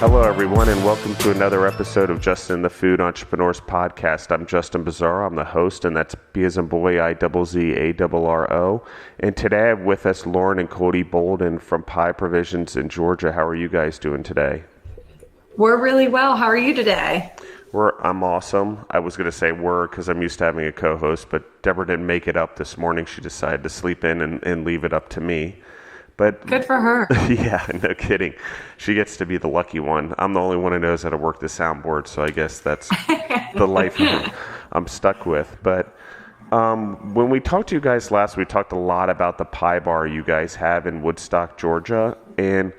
Hello, everyone, and welcome to another episode of Justin the Food Entrepreneurs Podcast. I'm Justin Bizarro. I'm the host, and that's B as in boy, I-Z-Z-A-R-R-O. And today I have with us Lauren and Cody Bolden from Pie Provisions in Georgia. How are you guys doing today? We're really well. How are you today? I'm awesome. I was going to say we're because I'm used to having a co-host, but Deborah didn't make it up this morning. She decided to sleep in and leave it up to me. But good for her. Yeah, no kidding. She gets to be the lucky one. I'm the only one who knows how to work the soundboard, so I guess that's the life I'm stuck with. But when we talked to you guys last, we talked a lot about the pie bar you guys have in Woodstock, Georgia. And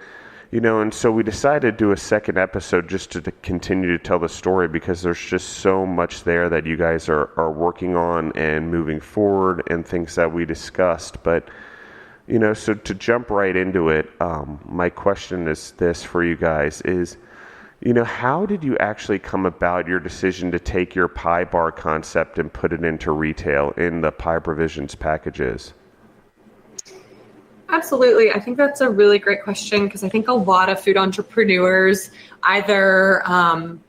so we decided to do a second episode just to continue to tell the story because there's just so much there that you guys are working on and moving forward and things that we discussed. But so to jump right into it, my question is this for you guys is, how did you actually come about your decision to take your pie bar concept and put it into retail in the Pie Provisions packages? Absolutely. I think that's a really great question because I think a lot of food entrepreneurs either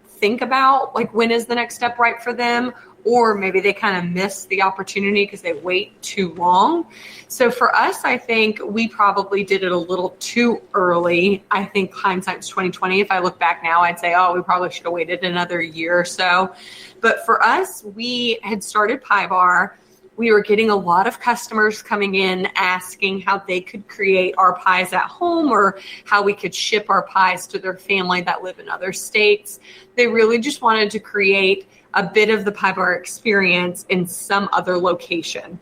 think about when is the next step right for them, or maybe they kind of miss the opportunity because they wait too long. So for us, I think we probably did it a little too early. I think hindsight's 2020. If I look back now, I'd say, we probably should have waited another year or so. But for us, we had started Pie Bar. We were getting a lot of customers coming in asking how they could create our pies at home or how we could ship our pies to their family that live in other states. They really just wanted to create a bit of the pie bar experience in some other location.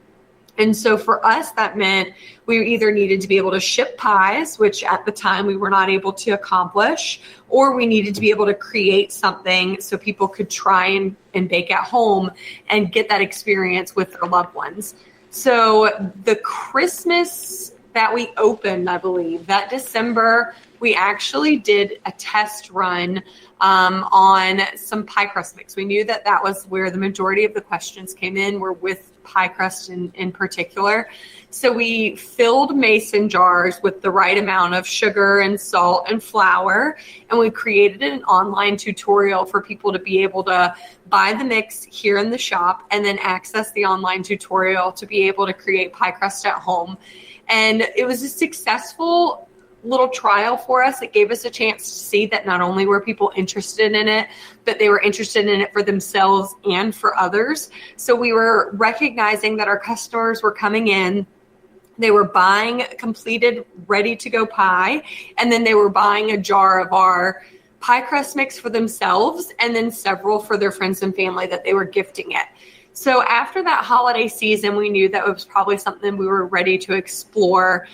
And so for us, that meant we either needed to be able to ship pies, which at the time we were not able to accomplish, or we needed to be able to create something so people could try and bake at home and get that experience with their loved ones. So the Christmas that we opened, I believe, that December, we actually did a test run on some pie crust mix. We knew that was where the majority of the questions came in, were with pie crust in particular. So we filled mason jars with the right amount of sugar and salt and flour, and we created an online tutorial for people to be able to buy the mix here in the shop and then access the online tutorial to be able to create pie crust at home. And it was a successful little trial for us. It gave us a chance to see that not only were people interested in it, but they were interested in it for themselves and for others. So we were recognizing that our customers were coming in, they were buying completed, ready-to-go pie, and then they were buying a jar of our pie crust mix for themselves and then several for their friends and family that they were gifting it. So after that holiday season, we knew that it was probably something we were ready to explore.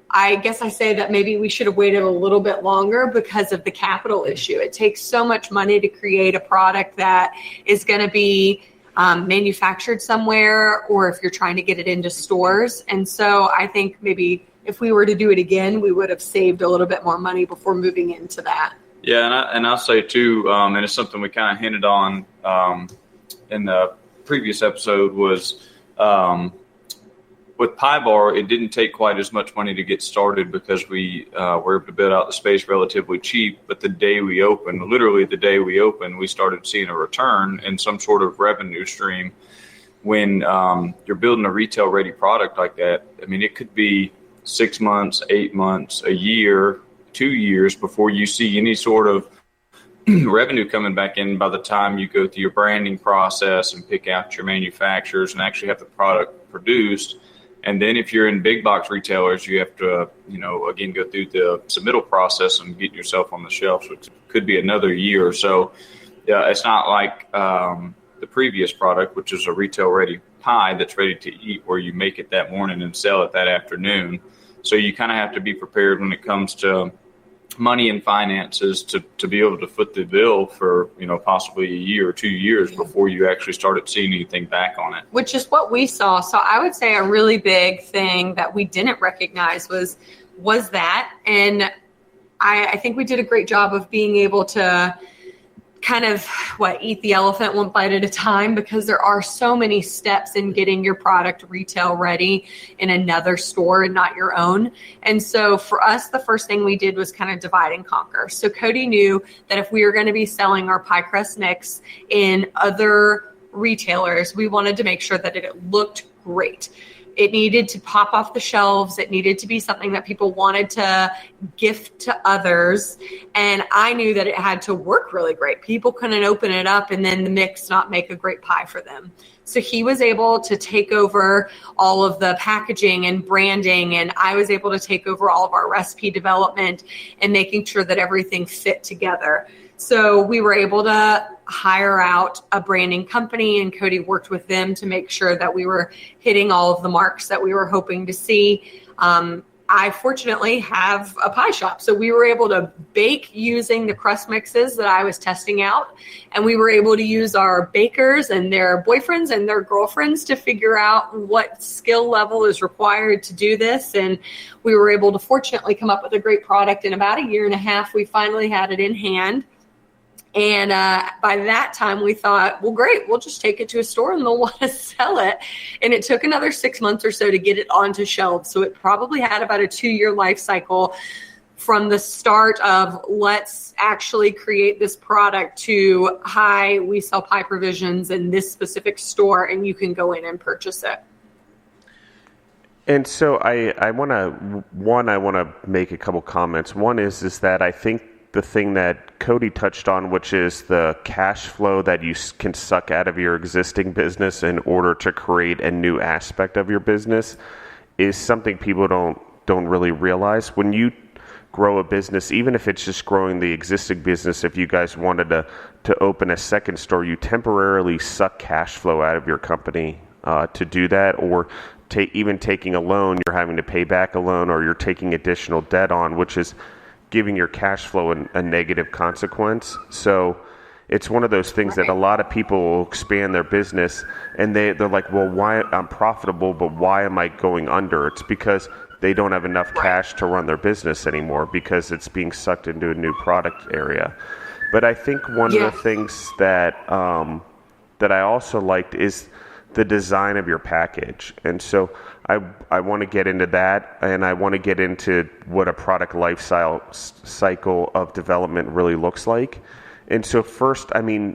I guess I say that maybe we should have waited a little bit longer because of the capital issue. It takes so much money to create a product that is going to be manufactured somewhere, or if you're trying to get it into stores. And so I think maybe if we were to do it again, we would have saved a little bit more money before moving into that. Yeah, and I'll say too, and it's something we kind of hinted on in the previous episode was with Pie Bar, it didn't take quite as much money to get started because we were able to bid out the space relatively cheap. But literally the day we opened, we started seeing a return in some sort of revenue stream. When you're building a retail ready product like that, I mean, it could be 6 months, 8 months, a year, 2 years before you see any sort of revenue coming back in by the time you go through your branding process and pick out your manufacturers and actually have the product produced. And then if you're in big box retailers, you have to, again, go through the submittal process and get yourself on the shelves, which could be another year or so. Yeah, it's not like the previous product, which is a retail ready pie that's ready to eat where you make it that morning and sell it that afternoon. So you kind of have to be prepared when it comes to money and finances to be able to foot the bill for, possibly a year or 2 years before you actually started seeing anything back on it. Which is what we saw. So I would say a really big thing that we didn't recognize was that. And I think we did a great job of being able to kind of eat the elephant one bite at a time, because there are so many steps in getting your product retail ready in another store and not your own. And so for us, the first thing we did was kind of divide and conquer. So Cody knew that if we were going to be selling our pie crust mix in other retailers, we wanted to make sure that it looked great. It needed to pop off the shelves. It needed to be something that people wanted to gift to others. And I knew that it had to work really great. People couldn't open it up and then the mix not make a great pie for them. So he was able to take over all of the packaging and branding, and I was able to take over all of our recipe development and making sure that everything fit together. So we were able to hire out a branding company, and Cody worked with them to make sure that we were hitting all of the marks that we were hoping to see. I fortunately have a pie shop, so we were able to bake using the crust mixes that I was testing out, and we were able to use our bakers and their boyfriends and their girlfriends to figure out what skill level is required to do this. And we were able to fortunately come up with a great product. In about a year and a half, we finally had it in hand. And by that time, we thought, well, great, we'll just take it to a store and they'll want to sell it. And it took another 6 months or so to get it onto shelves. So it probably had about a 2-year life cycle from the start of let's actually create this product to, hi, we sell pie provisions in this specific store and you can go in and purchase it. And so I want to make a couple comments. One is that I think the thing that Cody touched on, which is the cash flow that you can suck out of your existing business in order to create a new aspect of your business, is something people don't really realize. When you grow a business, even if it's just growing the existing business, if you guys wanted to open a second store, you temporarily suck cash flow out of your company to do that, or even taking a loan, you're having to pay back a loan, or you're taking additional debt on, which is giving your cash flow a negative consequence. So it's one of those things that a lot of people will expand their business and they're like, well, why I'm profitable, but why am I going under? It's because they don't have enough cash to run their business anymore because it's being sucked into a new product area. But I think one of the things that I also liked is the design of your package. And so I want to get into that, and I want to get into what a product life cycle of development really looks like. And so first,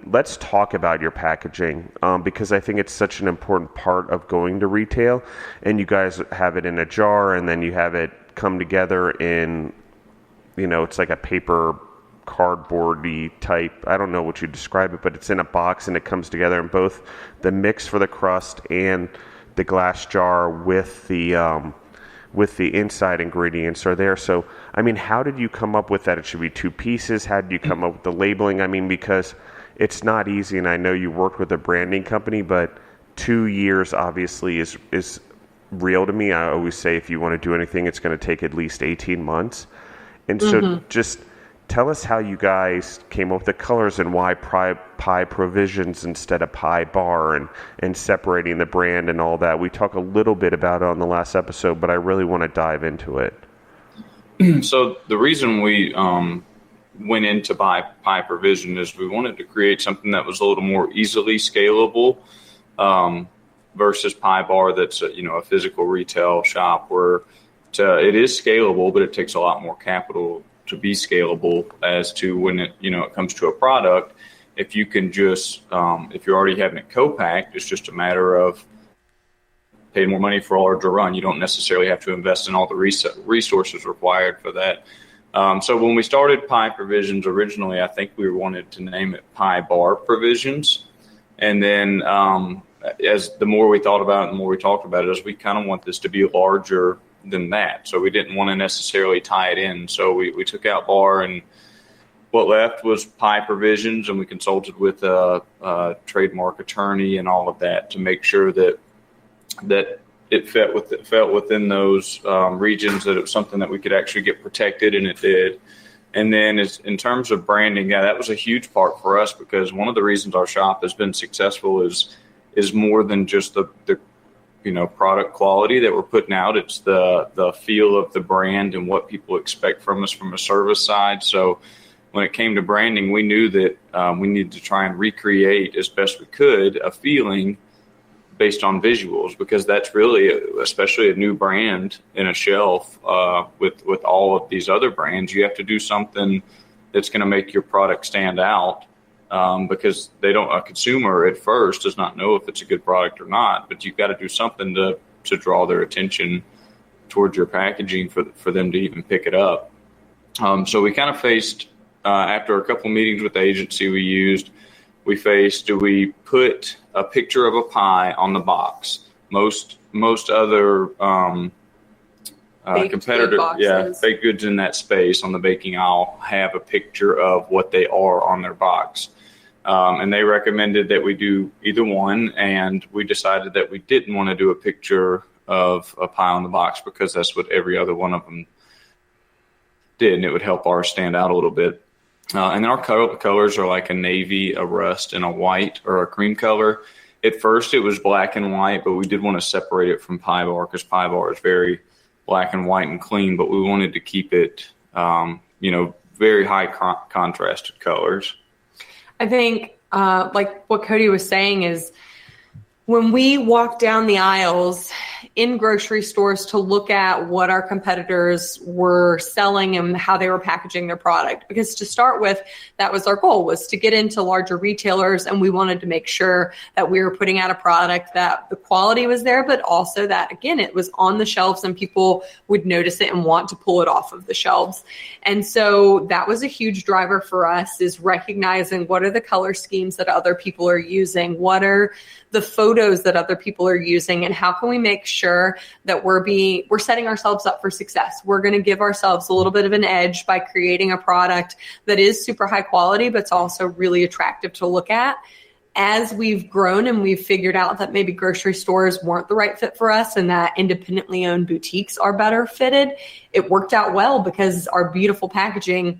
let's talk about your packaging, because I think it's such an important part of going to retail. And you guys have it in a jar, and then you have it come together in, it's like a paper cardboardy type, I don't know what you describe it, but it's in a box and it comes together, and both the mix for the crust and the glass jar with the inside ingredients are there. So how did you come up with that? It should be 2 pieces. How did you come up with the labeling? Because it's not easy, and I know you worked with a branding company, but 2 years obviously is real to me. I always say if you want to do anything, it's going to take at least 18 months. And so just tell us how you guys came up with the colors and why pie provisions instead of pie bar, and separating the brand and all that. We talked a little bit about it on the last episode, but I really want to dive into it. So the reason we went into pie provision is we wanted to create something that was a little more easily scalable versus pie bar that's a physical retail shop where it is scalable, but it takes a lot more capital to be scalable as to when it comes to a product. If you can just if you're already having it co-packed, it's just a matter of paying more money for a larger run. You don't necessarily have to invest in all the resources required for that. So when we started Pie Provisions originally, I think we wanted to name it Pie Bar Provisions, and then as the more we thought about it, the more we talked about it, is we kind of want this to be larger than that. So we didn't want to necessarily tie it in. So we took out bar, and what left was Pie Provisions, and we consulted with a trademark attorney and all of that to make sure that it felt within those regions, that it was something that we could actually get protected, and it did. And then in terms of branding, that was a huge part for us, because one of the reasons our shop has been successful is more than just the product quality that we're putting out. It's the feel of the brand and what people expect from us from a service side. So when it came to branding, we knew that we needed to try and recreate as best we could a feeling based on visuals, because that's really, especially a new brand in a shelf with all of these other brands, you have to do something that's going to make your product stand out, because a consumer at first does not know if it's a good product or not, but you've got to do something to draw their attention towards your packaging for them to even pick it up. So we kind of faced, after a couple meetings with the agency we used, do we put a picture of a pie on the box? Most other competitors, baked goods in that space on the baking aisle have a picture of what they are on their box. And they recommended that we do either one, and we decided that we didn't want to do a picture of a pie on the box because that's what every other one of them did, and it would help ours stand out a little bit. And our colors are like a navy, a rust, and a white or a cream color. At first, it was black and white, but we did want to separate it from Pie Bar because Pie Bar is very black and white and clean, but we wanted to keep it, very high contrasted colors. I think, like what Cody was saying is, when we walk down the aisles in grocery stores to look at what our competitors were selling and how they were packaging their product, because to start with, that was our goal, was to get into larger retailers, and we wanted to make sure that we were putting out a product that the quality was there, but also that, again, it was on the shelves and people would notice it and want to pull it off of the shelves. And so that was a huge driver for us, is recognizing what are the color schemes that other people are using, what are the photos that other people are using, and how can we make sure that we're setting ourselves up for success. We're going to give ourselves a little bit of an edge by creating a product that is super high quality, but it's also really attractive to look at. As we've grown and we've figured out that maybe grocery stores weren't the right fit for us and that independently owned boutiques are better fitted, it worked out well because our beautiful packaging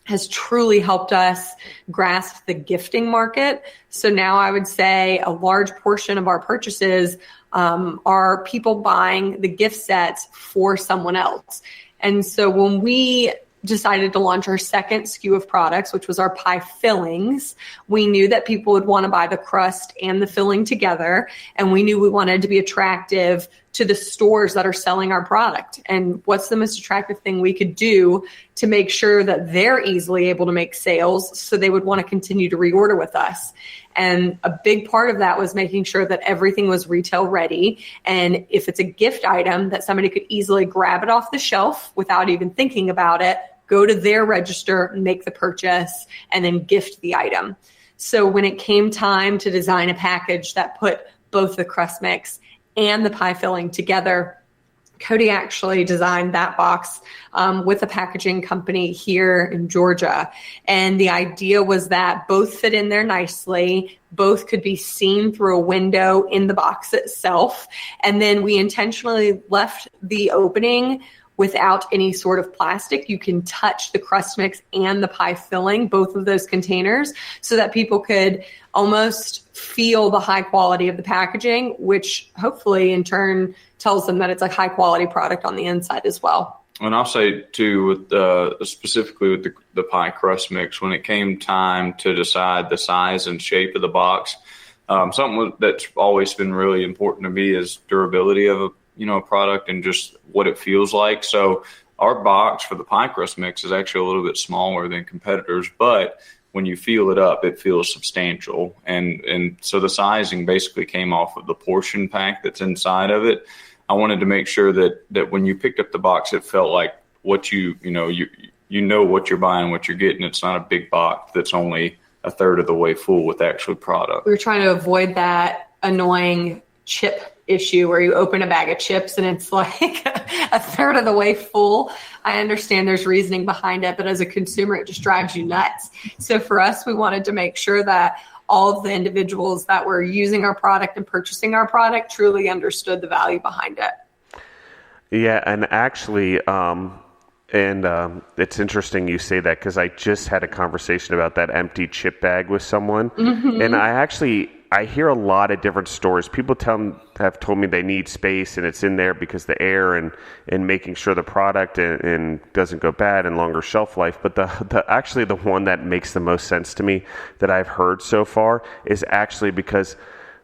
has truly helped us grasp the gifting market. So now I would say a large portion of our purchases are people buying the gift sets for someone else. And so when we decided to launch our second SKU of products, which was our pie fillings, we knew that people would want to buy the crust and the filling together. And we knew we wanted to be attractive to the stores that are selling our product. And what's the most attractive thing we could do to make sure that they're easily able to make sales so they would want to continue to reorder with us? And a big part of that was making sure that everything was retail ready. And if it's a gift item, that somebody could easily grab it off the shelf without even thinking about it, go to their register, make the purchase, and then gift the item. So when it came time to design a package that put both the crust mix and the pie filling together, Cody actually designed that box with a packaging company here in Georgia. And the idea was that both fit in there nicely, both could be seen through a window in the box itself. And then we intentionally left the opening without any sort of plastic. You can touch the crust mix and the pie filling, both of those containers, so that people could almost feel the high quality of the packaging, which hopefully in turn tells them that it's a high quality product on the inside as well. And I'll say too, with specifically with the pie crust mix, when it came time to decide the size and shape of the box, something that's always been really important to me is durability of a product and just what it feels like. So our box for the pie crust mix is actually a little bit smaller than competitors, but when you feel it up, it feels substantial. And so the sizing basically came off of the portion pack that's inside of it. I wanted to make sure that when you picked up the box, it felt like what you know what you're buying, what you're getting. It's not a big box that's only a third of the way full with actual product. We were trying to avoid that annoying chip issue where you open a bag of chips and it's like a third of the way full. I understand there's reasoning behind it, but as a consumer, it just drives you nuts. So for us, we wanted to make sure that all of the individuals that were using our product and purchasing our product truly understood the value behind it. Yeah, and actually, it's interesting you say that because I just had a conversation about that empty chip bag with someone. Mm-hmm. And I actually I hear a lot of different stories. People have told me they need space, and it's in there because the air and making sure the product and doesn't go bad and longer shelf life. But actually the one that makes the most sense to me that I've heard so far is actually because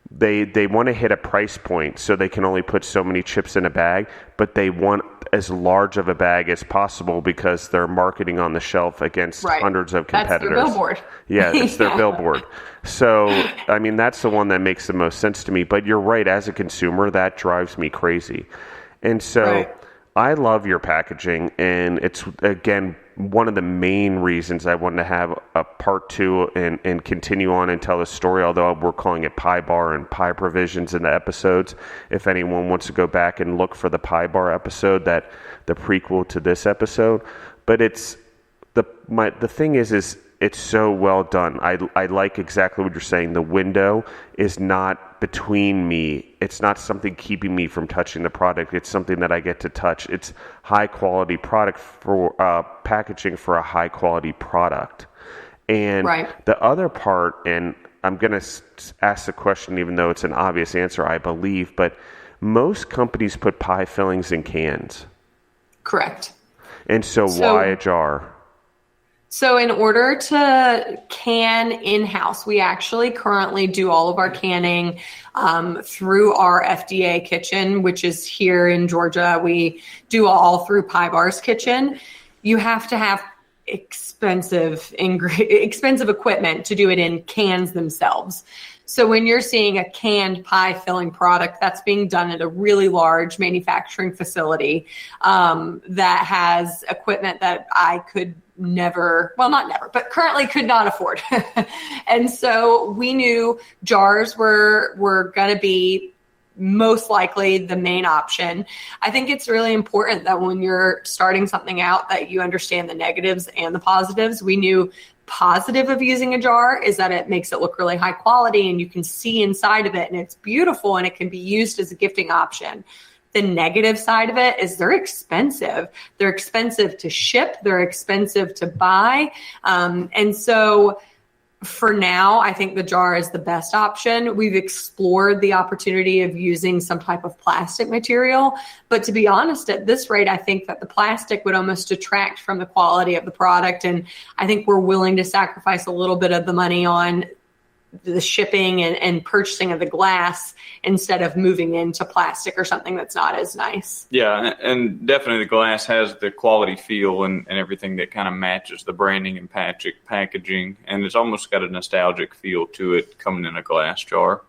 they want to hit a price point, so they can only put so many chips in a bag, but they want as large of a bag as possible because they're marketing on the shelf against hundreds of competitors. That's their billboard. Yeah, it's their billboard. So, I mean, that's the one that makes the most sense to me. But you're right, as a consumer, that drives me crazy. And so I love your packaging, and it's, again, one of the main reasons I wanted to have a part 2 and continue on and tell the story, although we're calling it Pie Bar and Pie Provisions in the episodes. If anyone wants to go back and look for the Pie Bar episode, the prequel to this episode. But it's the thing is it's so well done. I like exactly what you're saying. The window is not between me. It's not something keeping me from touching the product. It's something that I get to touch. It's high quality product for packaging for a high quality product. And the other part, and I'm going to ask the question even though it's an obvious answer, I believe, but most companies put pie fillings in cans. Correct. And so why a jar? So in order to can in-house, we actually currently do all of our canning through our FDA kitchen, which is here in Georgia. We do all through Pie Bar's kitchen. You have to have expensive equipment to do it in cans themselves. So when you're seeing a canned pie filling product, that's being done at a really large manufacturing facility that has equipment that I could but currently could not afford. And so we knew jars were going to be most likely the main option. I think it's really important that when you're starting something out that you understand the negatives and the positives. We knew positive of using a jar is that it makes it look really high quality and you can see inside of it and it's beautiful and it can be used as a gifting option. The negative side of it is they're expensive. They're expensive to ship. They're expensive to buy. And so for now, I think the jar is the best option. We've explored the opportunity of using some type of plastic material. But to be honest, at this rate, I think that the plastic would almost detract from the quality of the product. And I think we're willing to sacrifice a little bit of the money on the shipping and purchasing of the glass instead of moving into plastic or something that's not as nice. Yeah, and definitely the glass has the quality feel and everything that kind of matches the branding and packaging, and it's almost got a nostalgic feel to it coming in a glass jar.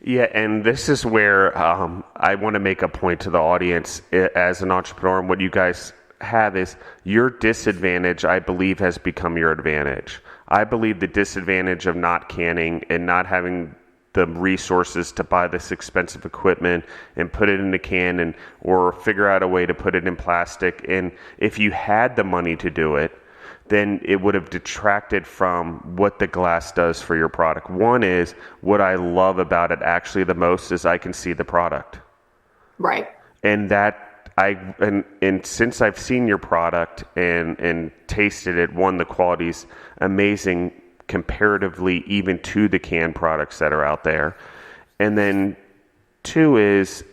Yeah, and this is where I want to make a point to the audience as an entrepreneur, and what you guys have is your disadvantage, I believe, has become your advantage. I believe the disadvantage of not canning and not having the resources to buy this expensive equipment and put it in a can or figure out a way to put it in plastic. And if you had the money to do it, then it would have detracted from what the glass does for your product. One is what I love about it actually the most is I can see the product. Right. And that and since I've seen your product and tasted it, one, the quality's amazing comparatively even to the canned products that are out there. And then two is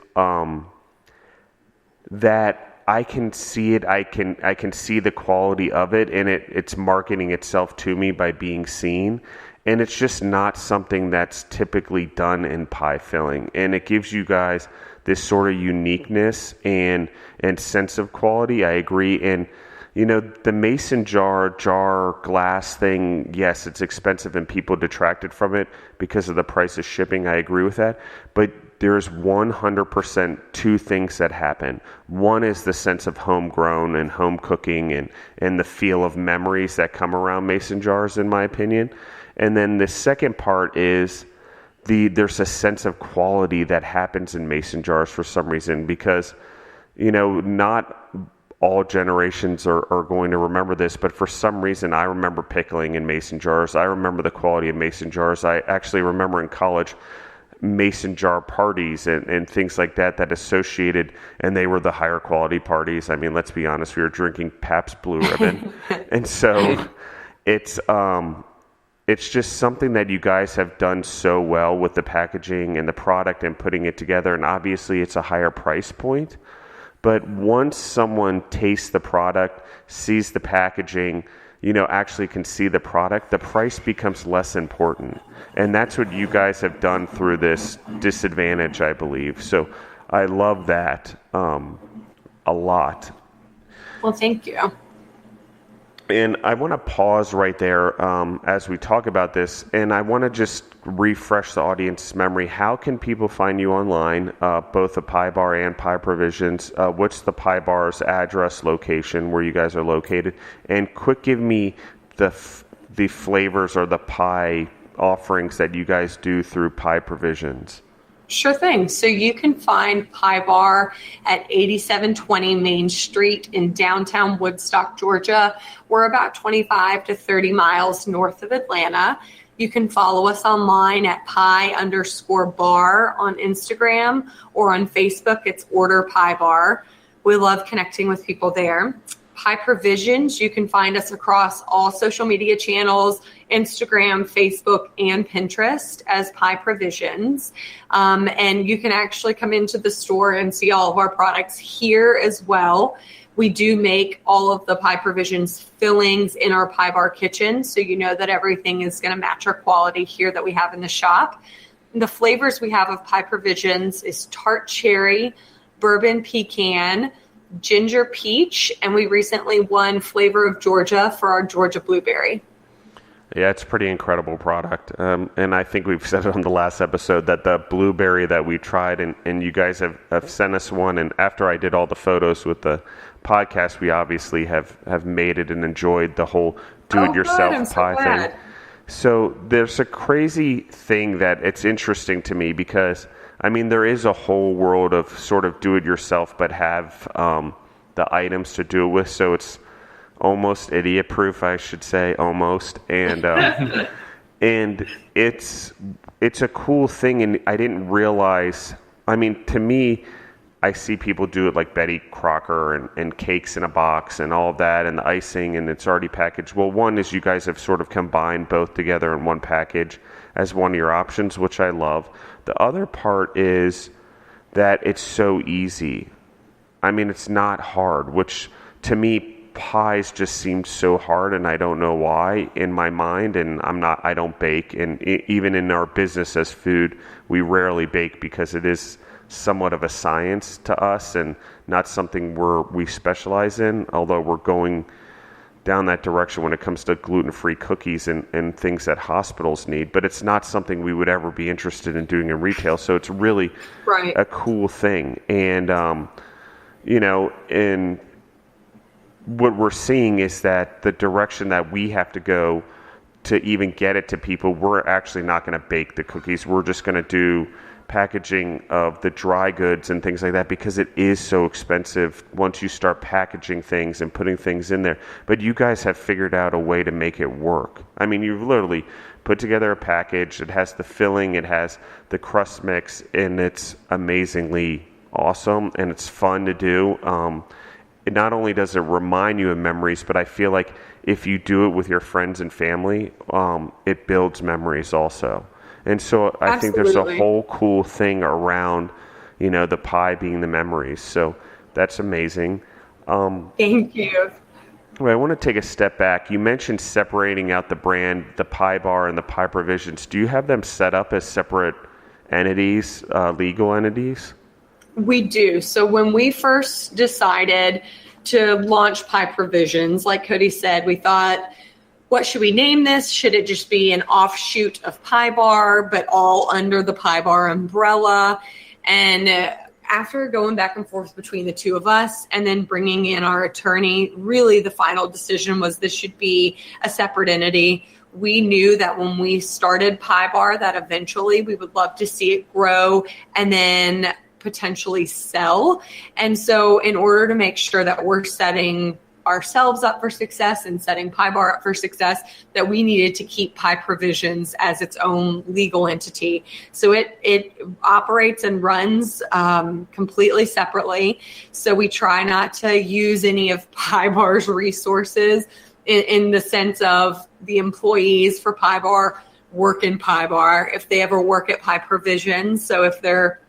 that I can see it, I can see the quality of it, and it's marketing itself to me by being seen. And it's just not something that's typically done in pie filling. And it gives you guys this sort of uniqueness and sense of quality. I agree. And, the mason jar glass thing, yes, it's expensive and people detracted from it because of the price of shipping. I agree with that. But there's 100% two things that happen. One is the sense of homegrown and home cooking and the feel of memories that come around mason jars, in my opinion. And then the second part is there's a sense of quality that happens in mason jars for some reason because, not all generations are going to remember this, but for some reason I remember pickling in mason jars. I remember the quality of mason jars. I actually remember in college mason jar parties and things like that associated, and they were the higher quality parties. I mean, let's be honest, we were drinking Pabst Blue Ribbon. And so it's it's just something that you guys have done so well with the packaging and the product and putting it together. And obviously it's a higher price point. But once someone tastes the product, sees the packaging, actually can see the product, the price becomes less important. And that's what you guys have done through this disadvantage, I believe. So I love that a lot. Well, thank you. And I want to pause right there as we talk about this, and I want to just refresh the audience's memory. How can people find you online, both the Pie Bar and Pie Provisions? What's the Pie Bar's address, location, where you guys are located? And quick, give me the flavors or the pie offerings that you guys do through Pie Provisions. Sure thing. So you can find Pie Bar at 8720 Main Street in downtown Woodstock, Georgia. We're about 25 to 30 miles north of Atlanta. You can follow us online at pie_bar on Instagram, or on Facebook, it's Order Pie Bar. We love connecting with people there. Pie Provisions, you can find us across all social media channels, Instagram, Facebook, and Pinterest as Pie Provisions. And you can actually come into the store and see all of our products here as well. We do make all of the Pie Provisions fillings in our Pie Bar kitchen, so you know that everything is going to match our quality here that we have in the shop. The flavors we have of Pie Provisions is tart cherry, bourbon pecan, ginger peach, and we recently won Flavor of Georgia for our Georgia blueberry. Yeah, it's a pretty incredible product. And I think we've said it on the last episode that the blueberry that we tried, and you guys have sent us one. And after I did all the photos with the podcast, we obviously have made it and enjoyed the whole do-it-yourself pie thing. So there's a crazy thing that it's interesting to me because, I mean, there is a whole world of sort of do-it-yourself, but have the items to do it with. So it's almost idiot-proof, I should say, almost. And and it's a cool thing, and I didn't realize. I mean, to me, I see people do it like Betty Crocker and cakes in a box and all of that, and the icing, and it's already packaged. Well, one is you guys have sort of combined both together in one package as one of your options, which I love. The other part is that it's so easy. I mean, it's not hard, which to me, pies just seemed so hard, and I don't know why in my mind. And I don't bake, and even in our business as food, we rarely bake because it is somewhat of a science to us and not something we specialize in, although we're going down that direction when it comes to gluten-free cookies and things that hospitals need, but it's not something we would ever be interested in doing in retail. So it's really a cool thing. And and what we're seeing is that the direction that we have to go to even get it to people, we're actually not going to bake the cookies. We're just going to do packaging of the dry goods and things like that because it is so expensive once you start packaging things and putting things in there. But you guys have figured out a way to make it work. I mean, you've literally put together a package. It has the filling, it has the crust mix, and it's amazingly awesome, and it's fun to do. It not only does it remind you of memories, but I feel like if you do it with your friends and family, it builds memories also. And so I think there's a whole cool thing around, the pie being the memories. So that's amazing. Thank you. Well, I want to take a step back. You mentioned separating out the brand, the Pie Bar and the Pie Provisions. Do you have them set up as separate entities, legal entities? We do. So when we first decided to launch Pie Provisions, like Cody said, we thought, what should we name this? Should it just be an offshoot of Pie Bar, but all under the Pie Bar umbrella? And after going back and forth between the two of us and then bringing in our attorney, really the final decision was this should be a separate entity. We knew that when we started Pie Bar that eventually we would love to see it grow and then potentially sell. And so in order to make sure that we're setting ourselves up for success and setting Pie Bar up for success, that we needed to keep Pie Provisions as its own legal entity. So it operates and runs completely separately. So we try not to use any of Pie Bar's resources in the sense of the employees for Pie Bar work in Pie Bar. If they ever work at Pie Provisions, so if they're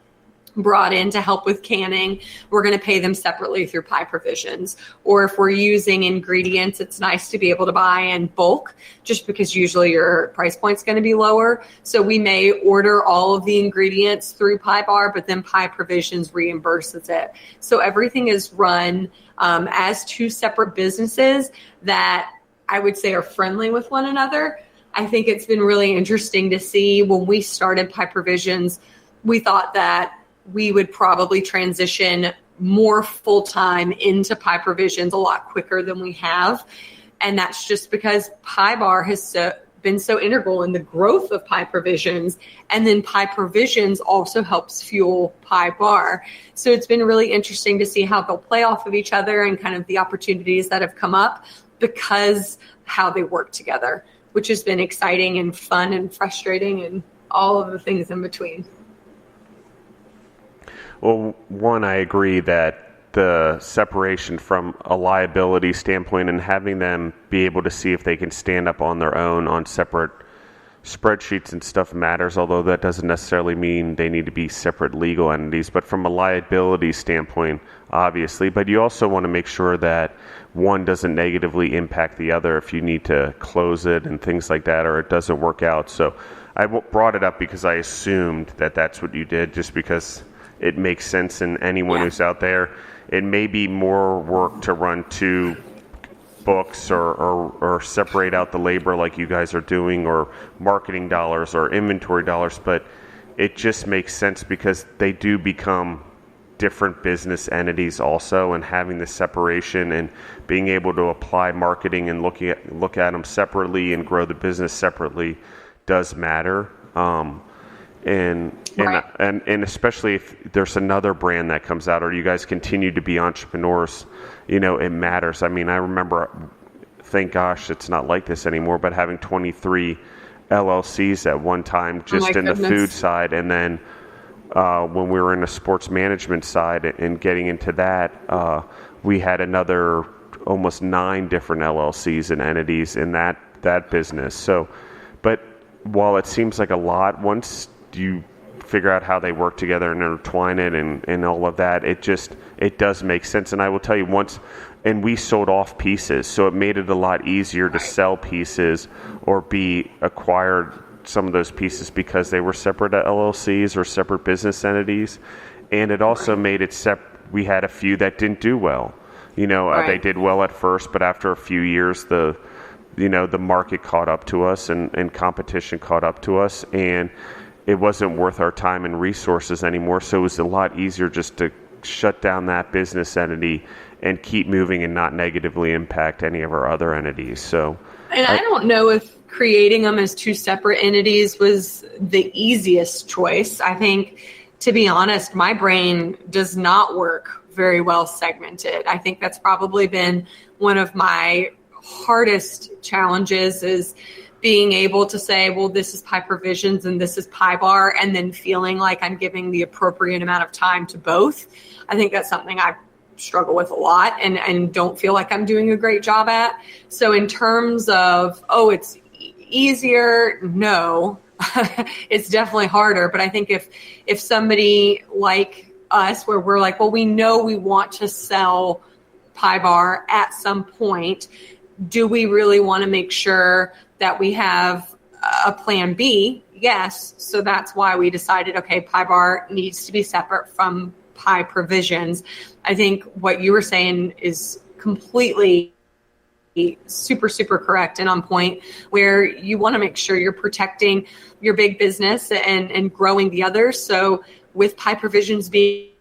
brought in to help with canning, we're going to pay them separately through Pie Provisions. Or if we're using ingredients, it's nice to be able to buy in bulk, just because usually your price point's going to be lower. So we may order all of the ingredients through Pie Bar, but then Pie Provisions reimburses it. So everything is run as two separate businesses that I would say are friendly with one another. I think it's been really interesting to see. When we started Pie Provisions, we thought that we would probably transition more full-time into Pie Provisions a lot quicker than we have. And that's just because Pie Bar has been so integral in the growth of Pie Provisions. And then Pie Provisions also helps fuel Pie Bar. So it's been really interesting to see how they'll play off of each other and kind of the opportunities that have come up because how they work together, which has been exciting and fun and frustrating and all of the things in between. Well, one, I agree that the separation from a liability standpoint and having them be able to see if they can stand up on their own on separate spreadsheets and stuff matters, although that doesn't necessarily mean they need to be separate legal entities. But from a liability standpoint, obviously, but you also want to make sure that one doesn't negatively impact the other if you need to close it and things like that, or it doesn't work out. So I brought it up because I assumed that that's what you did, just because it makes sense. And anyone who's out there, it may be more work to run two books or separate out the labor like you guys are doing, or marketing dollars or inventory dollars, but it just makes sense because they do become different business entities also, and having the separation and being able to apply marketing and look at them separately and grow the business separately does matter. And especially if there's another brand that comes out or you guys continue to be entrepreneurs, it matters. I mean, I remember, thank gosh it's not like this anymore, but having 23 LLCs at one time, just in the food side. And then when we were in the sports management side and getting into that, we had another almost 9 different LLCs and entities in that business. So, but while it seems like a lot, once you figure out how they work together and intertwine it and all of that, it does make sense. And I will tell you, and we sold off pieces, so it made it a lot easier to sell pieces or be acquired some of those pieces because they were separate LLCs or separate business entities. And it also made it we had a few that didn't do well. They did well at first, but after a few years, the market caught up to us and competition caught up to us, and it wasn't worth our time and resources anymore. So it was a lot easier just to shut down that business entity and keep moving and not negatively impact any of our other entities. So, and I don't know if creating them as two separate entities was the easiest choice. I think, to be honest, my brain does not work very well segmented. I think that's probably been one of my hardest challenges, is being able to say, well, this is Pie Provisions and this is Pie Bar, and then feeling like I'm giving the appropriate amount of time to both. I think that's something I struggle with a lot and don't feel like I'm doing a great job at. So in terms of, it's easier, no, it's definitely harder. But I think if somebody like us, where we're like, well, we know we want to sell Pie Bar at some point, do we really want to make sure that we have a plan B? Yes. So that's why we decided, okay, Pie Bar needs to be separate from Pie Provisions. I think what you were saying is completely super, super correct and on point, where you want to make sure you're protecting your big business and growing the others. So with Pie Provisions being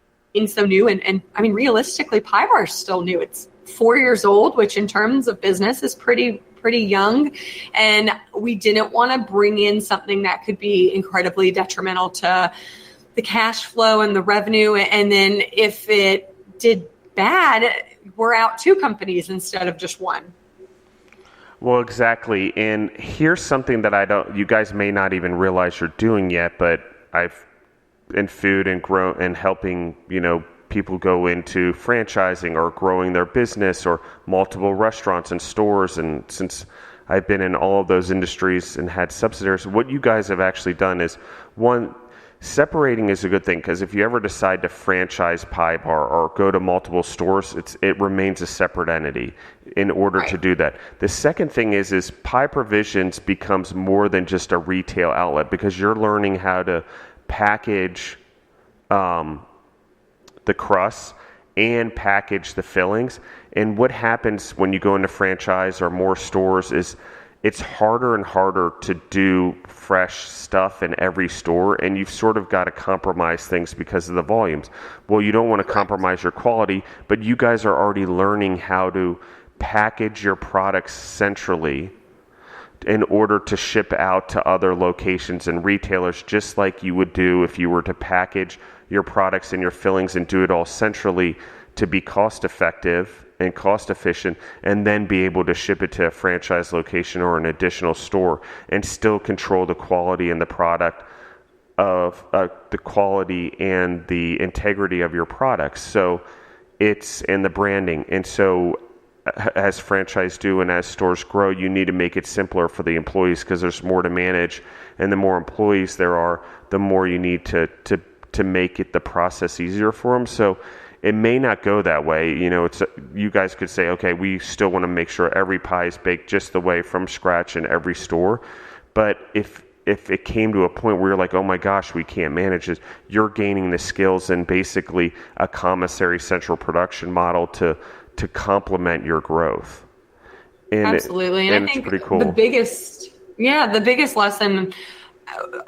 so new, and I mean, realistically, Pie Bar is still new. It's 4 years old, which in terms of business is pretty young. And we didn't want to bring in something that could be incredibly detrimental to the cash flow and the revenue. And then if it did bad, we're out 2 companies instead of just one. Well, exactly. And here's something that you guys may not even realize you're doing yet, but I've in food and grow and helping, people go into franchising or growing their business or multiple restaurants and stores. And since I've been in all of those industries and had subsidiaries, what you guys have actually done is, one, separating is a good thing, because if you ever decide to franchise Pie Bar or go to multiple stores, it remains a separate entity in order to do that. The second thing is Pie Provisions becomes more than just a retail outlet, because you're learning how to package the crusts and package the fillings. And what happens when you go into franchise or more stores is it's harder and harder to do fresh stuff in every store, and you've sort of got to compromise things because of the volumes. Well, you don't want to compromise your quality, but you guys are already learning how to package your products centrally in order to ship out to other locations and retailers, just like you would do if you were to package your products and your fillings and do it all centrally to be cost effective and cost efficient, and then be able to ship it to a franchise location or an additional store and still control the quality and the product of the quality and the integrity of your products. So it's in the branding. And so as franchise do and as stores grow, you need to make it simpler for the employees, because there's more to manage, and the more employees there are, the more you need to make it the process easier for them. So it may not go that way. You guys could say, okay, we still want to make sure every pie is baked just the way from scratch in every store. But if it came to a point where you're like, oh my gosh, we can't manage this, you're gaining the skills and basically a commissary central production model to complement your growth. And absolutely. And I think pretty cool. the biggest lesson,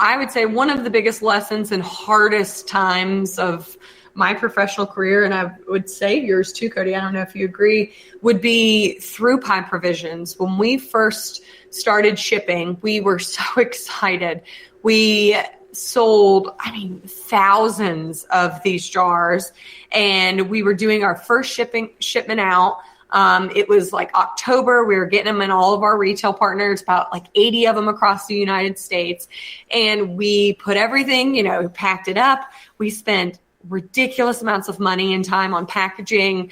I would say one of the biggest lessons and hardest times of my professional career, and I would say yours too, Cody, I don't know if you agree, would be through Pie Provisions. When we first started shipping, we were so excited. We sold, thousands of these jars, and we were doing our first shipment out. It was like October. We were getting them in all of our retail partners, about like 80 of them across the United States. And we put everything, packed it up. We spent ridiculous amounts of money and time on packaging.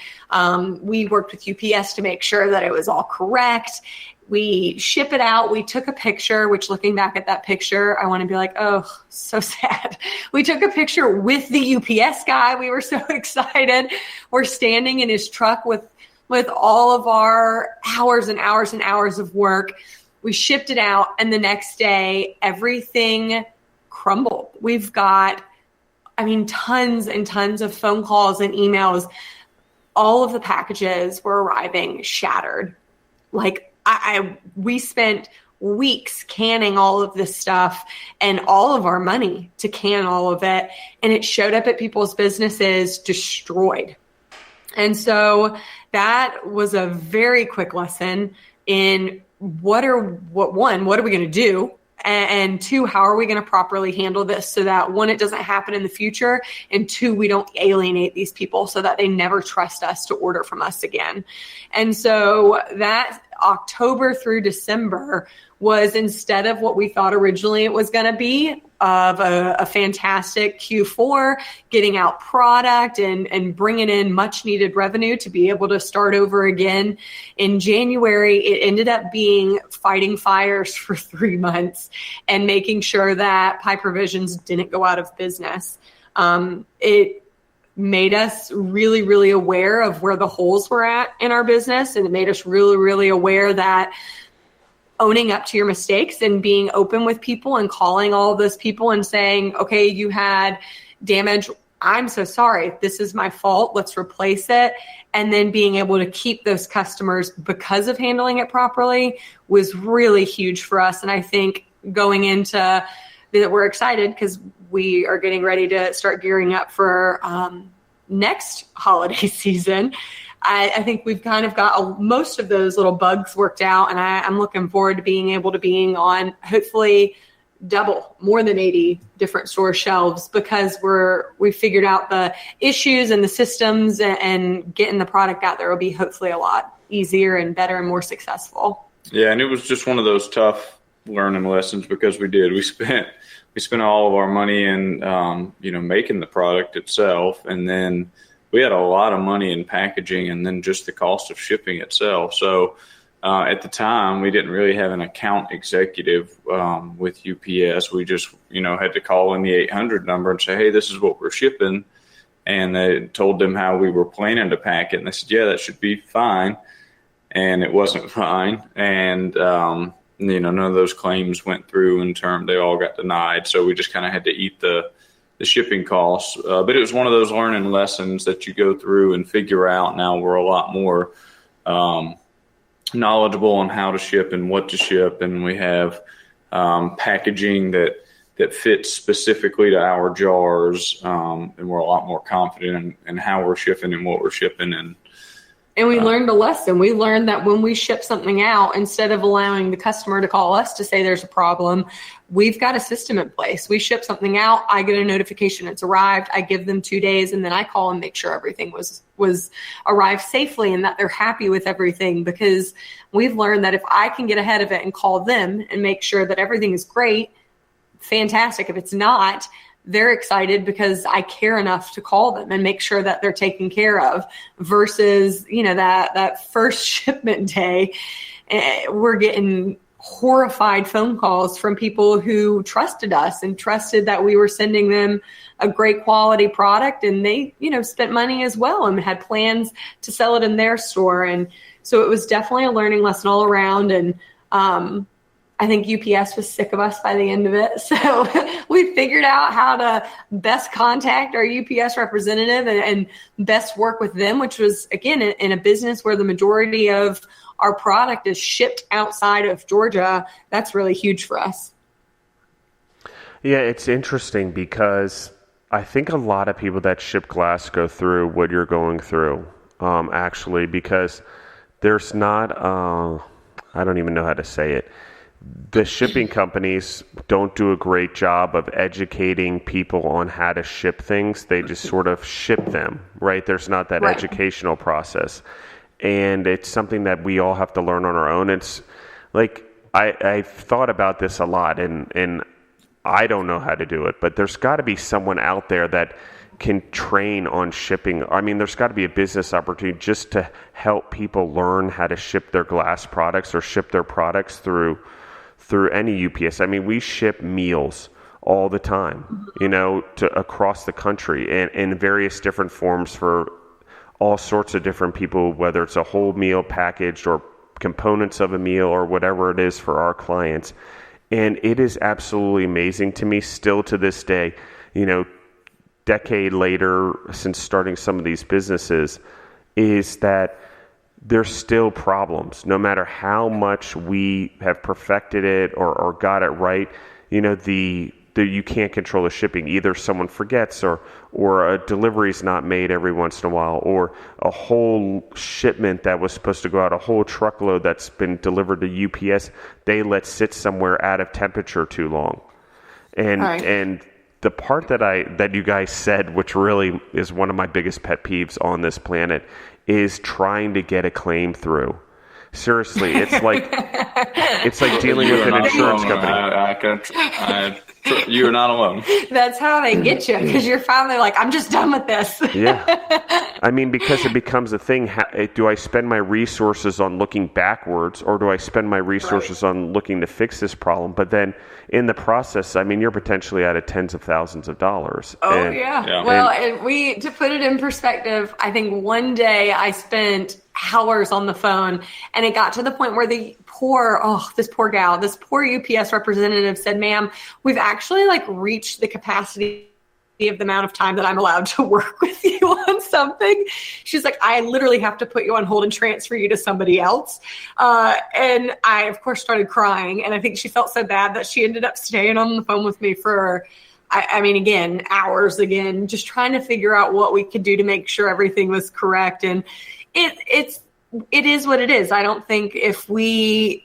We worked with UPS to make sure that it was all correct. We ship it out. We took a picture, which looking back at that picture, I want to be like, oh, so sad. We took a picture with the UPS guy. We were so excited. We're standing in his truck with all of our hours and hours and hours of work. We shipped it out, and the next day, everything crumbled. We've got, tons and tons of phone calls and emails. All of the packages were arriving shattered. Like, we spent weeks canning all of this stuff and all of our money to can all of it, and it showed up at people's businesses destroyed. And so that was a very quick lesson in what are we going to do? And two, how are we going to properly handle this so that one, it doesn't happen in the future, and two, we don't alienate these people so that they never trust us to order from us again. And so that October through December was, instead of what we thought originally it was going to be, of a fantastic Q4, getting out product and bringing in much needed revenue to be able to start over again. In January, it ended up being fighting fires for 3 months and making sure that Pie Provisions didn't go out of business. It made us really, really aware of where the holes were at in our business. And it made us really, really aware that owning up to your mistakes and being open with people and calling all of those people and saying, okay, you had damage. I'm so sorry. This is my fault. Let's replace it. And then being able to keep those customers because of handling it properly was really huge for us. And I think going into that, we're excited because we are getting ready to start gearing up for next holiday season. I think we've kind of got most of those little bugs worked out, and I'm looking forward to being able to being on hopefully more than 80 different store shelves, because we figured out the issues and the systems, and getting the product out there will be hopefully a lot easier and better and more successful. Yeah, and it was just one of those tough learning lessons, because we spent all of our money in making the product itself, and then we had a lot of money in packaging and then just the cost of shipping itself. So at the time, we didn't really have an account executive with UPS. We just, had to call in the 800 number and say, hey, this is what we're shipping. And they told them how we were planning to pack it. And they said, yeah, that should be fine. And it wasn't fine. And, none of those claims went through in term. They all got denied. So we just kind of had to eat the shipping costs. But it was one of those learning lessons that you go through and figure out. Now we're a lot more knowledgeable on how to ship and what to ship. And we have packaging that fits specifically to our jars. And we're a lot more confident in how we're shipping and what we're shipping. And we learned a lesson. We learned that when we ship something out, instead of allowing the customer to call us to say there's a problem, we've got a system in place. We ship something out, I get a notification it's arrived, I give them 2 days, and then I call and make sure everything was arrived safely and that they're happy with everything, because we've learned that if I can get ahead of it and call them and make sure that everything is great, fantastic. If it's not, they're excited because I care enough to call them and make sure that they're taken care of, versus, that first shipment day, we're getting horrified phone calls from people who trusted us and trusted that we were sending them a great quality product, and they, spent money as well and had plans to sell it in their store. And so it was definitely a learning lesson all around. And, I think UPS was sick of us by the end of it. So we figured out how to best contact our UPS representative and best work with them, which was, again, in a business where the majority of our product is shipped outside of Georgia. That's really huge for us. Yeah, it's interesting because I think a lot of people that ship glass go through what you're going through, actually, because there's not, I don't even know how to say it. The shipping companies don't do a great job of educating people on how to ship things. They just sort of ship them, right? There's not that educational process. And it's something that we all have to learn on our own. It's like, I've thought about this a lot, and I don't know how to do it, but there's got to be someone out there that can train on shipping. I mean, there's got to be a business opportunity just to help people learn how to ship their glass products or ship their products through any UPS. I mean, we ship meals all the time, to across the country, and in various different forms for all sorts of different people, whether it's a whole meal packaged or components of a meal or whatever it is for our clients. And it is absolutely amazing to me still to this day, decade later since starting some of these businesses, is that there's still problems. No matter how much we have perfected it or got it right, you can't control the shipping. Either someone forgets or a delivery is not made every once in a while, or a whole shipment that was supposed to go out, a whole truckload that's been delivered to UPS, they let sit somewhere out of temperature too long. And the part that you guys said, which really is one of my biggest pet peeves on this planet, is trying to get a claim through. Seriously, it's like dealing with an insurance company. You are not alone. That's how they get you, because you're finally like, I'm just done with this. Yeah. I mean, because it becomes a thing. Do I spend my resources on looking backwards, or do I spend my resources on looking to fix this problem? But then in the process, I mean, you're potentially out of tens of thousands of dollars. Oh, yeah. Well, to put it in perspective, I think one day I spent hours on the phone, and it got to the point where this poor UPS representative said, ma'am, we've actually reached the capacity of the amount of time that I'm allowed to work with you on something. She's like, I literally have to put you on hold and transfer you to somebody else. And I, of course, started crying. And I think she felt so bad that she ended up staying on the phone with me for, hours again, just trying to figure out what we could do to make sure everything was correct. And it is what it is. I don't think if we,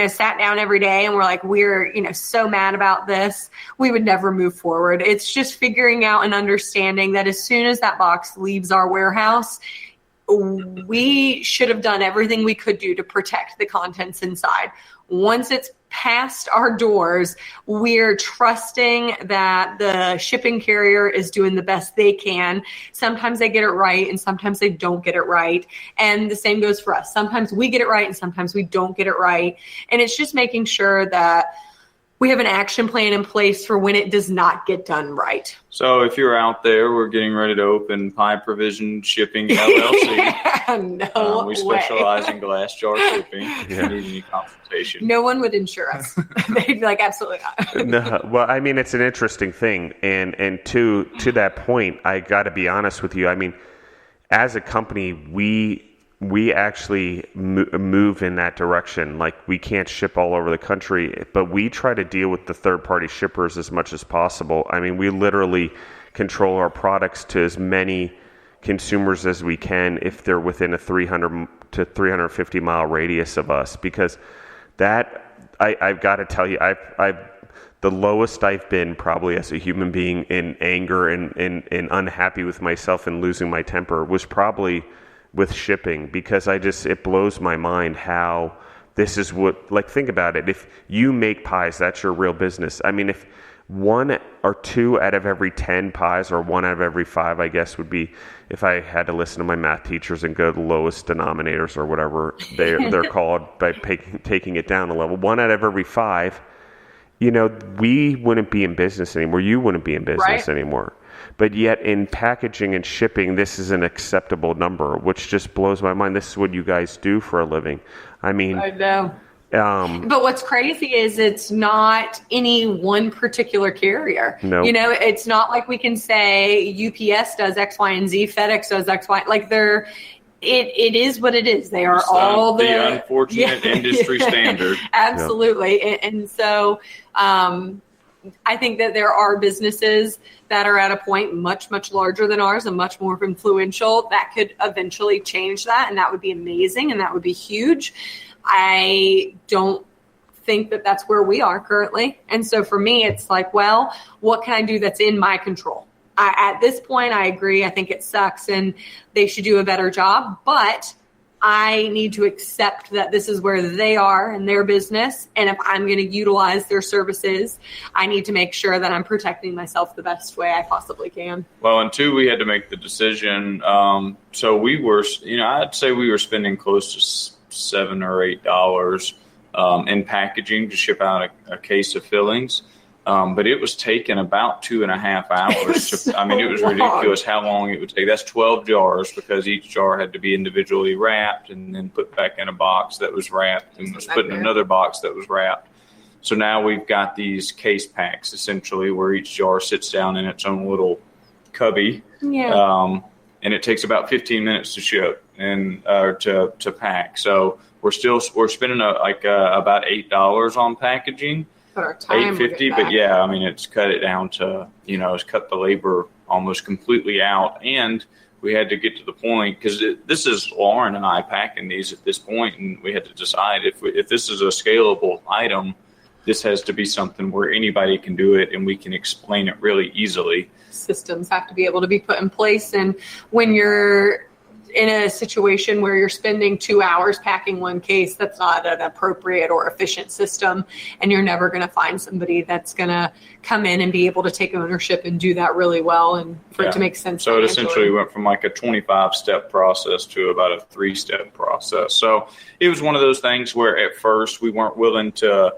sat down every day and we're so mad about this, we would never move forward. It's just figuring out and understanding that as soon as that box leaves our warehouse, we should have done everything we could do to protect the contents inside. Once it's past our doors, we're trusting that the shipping carrier is doing the best they can. Sometimes they get it right and sometimes they don't get it right. And the same goes for us. Sometimes we get it right and sometimes we don't get it right. And it's just making sure that we have an action plan in place for when it does not get done right. So if you're out there, we're getting ready to open Pie Provision Shipping LLC. No we specialize in glass jar shipping. If you need any consultation. No one would insure us. They'd be like, absolutely not. No, well, I mean, it's an interesting thing. And to that point, I got to be honest with you. I mean, as a company, we actually move in that direction. Like, we can't ship all over the country, but we try to deal with the third-party shippers as much as possible. I mean, we literally control our products to as many consumers as we can if they're within a 300 to 350 mile radius of us, because that, I've got to tell you, I've the lowest I've been probably as a human being in anger and unhappy with myself and losing my temper was probably with shipping, because it blows my mind how this is what, like, think about it. If you make pies, that's your real business. I mean, if 1 or 2 out of every 10 pies, or 1 out of every 5, I guess, would be, if I had to listen to my math teachers and go to the lowest denominators or whatever they're called, by taking it down a level, 1 out of every 5, we wouldn't be in business anymore. You wouldn't be in business anymore. But yet in packaging and shipping, this is an acceptable number, which just blows my mind. This is what you guys do for a living. I mean, I know. But what's crazy is it's not any one particular carrier. No. It's not like we can say UPS does X, Y, and Z, FedEx does X, Y. Like it is what it is. They are all the unfortunate industry standard. Absolutely. Yeah. And so I think that there are businesses that are at a point much, much larger than ours and much more influential that could eventually change that. And that would be amazing. And that would be huge. I don't think that that's where we are currently. And so for me, it's like, well, what can I do that's in my control? At this point, I agree. I think it sucks and they should do a better job. But I need to accept that this is where they are in their business. And if I'm going to utilize their services, I need to make sure that I'm protecting myself the best way I possibly can. Well, and 2, we had to make the decision. So we were, I'd say we were spending close to $7 or $8 in packaging to ship out a case of fillings. But it was taking about 2.5 hours. It was ridiculous how long it would take. That's 12 jars, because each jar had to be individually wrapped and then put back in a box that was wrapped and was put in another box that was wrapped. So now we've got these case packs, essentially, where each jar sits down in its own little cubby. Yeah. And it takes about 15 minutes to ship and to pack. So we're spending about $8 on packaging. $8.50, but yeah, it's cut it down to, it's cut the labor almost completely out. And we had to get to the point, because this is Lauren and I packing these at this point, and we had to decide if this is a scalable item, this has to be something where anybody can do it and we can explain it really easily. Systems have to be able to be put in place. And when you're in a situation where you're spending 2 hours packing one case, that's not an appropriate or efficient system. And you're never going to find somebody that's going to come in and be able to take ownership and do that really well and for it to make sense. So it essentially went from like a 25-step process to about a 3-step process. So it was one of those things where at first we weren't willing to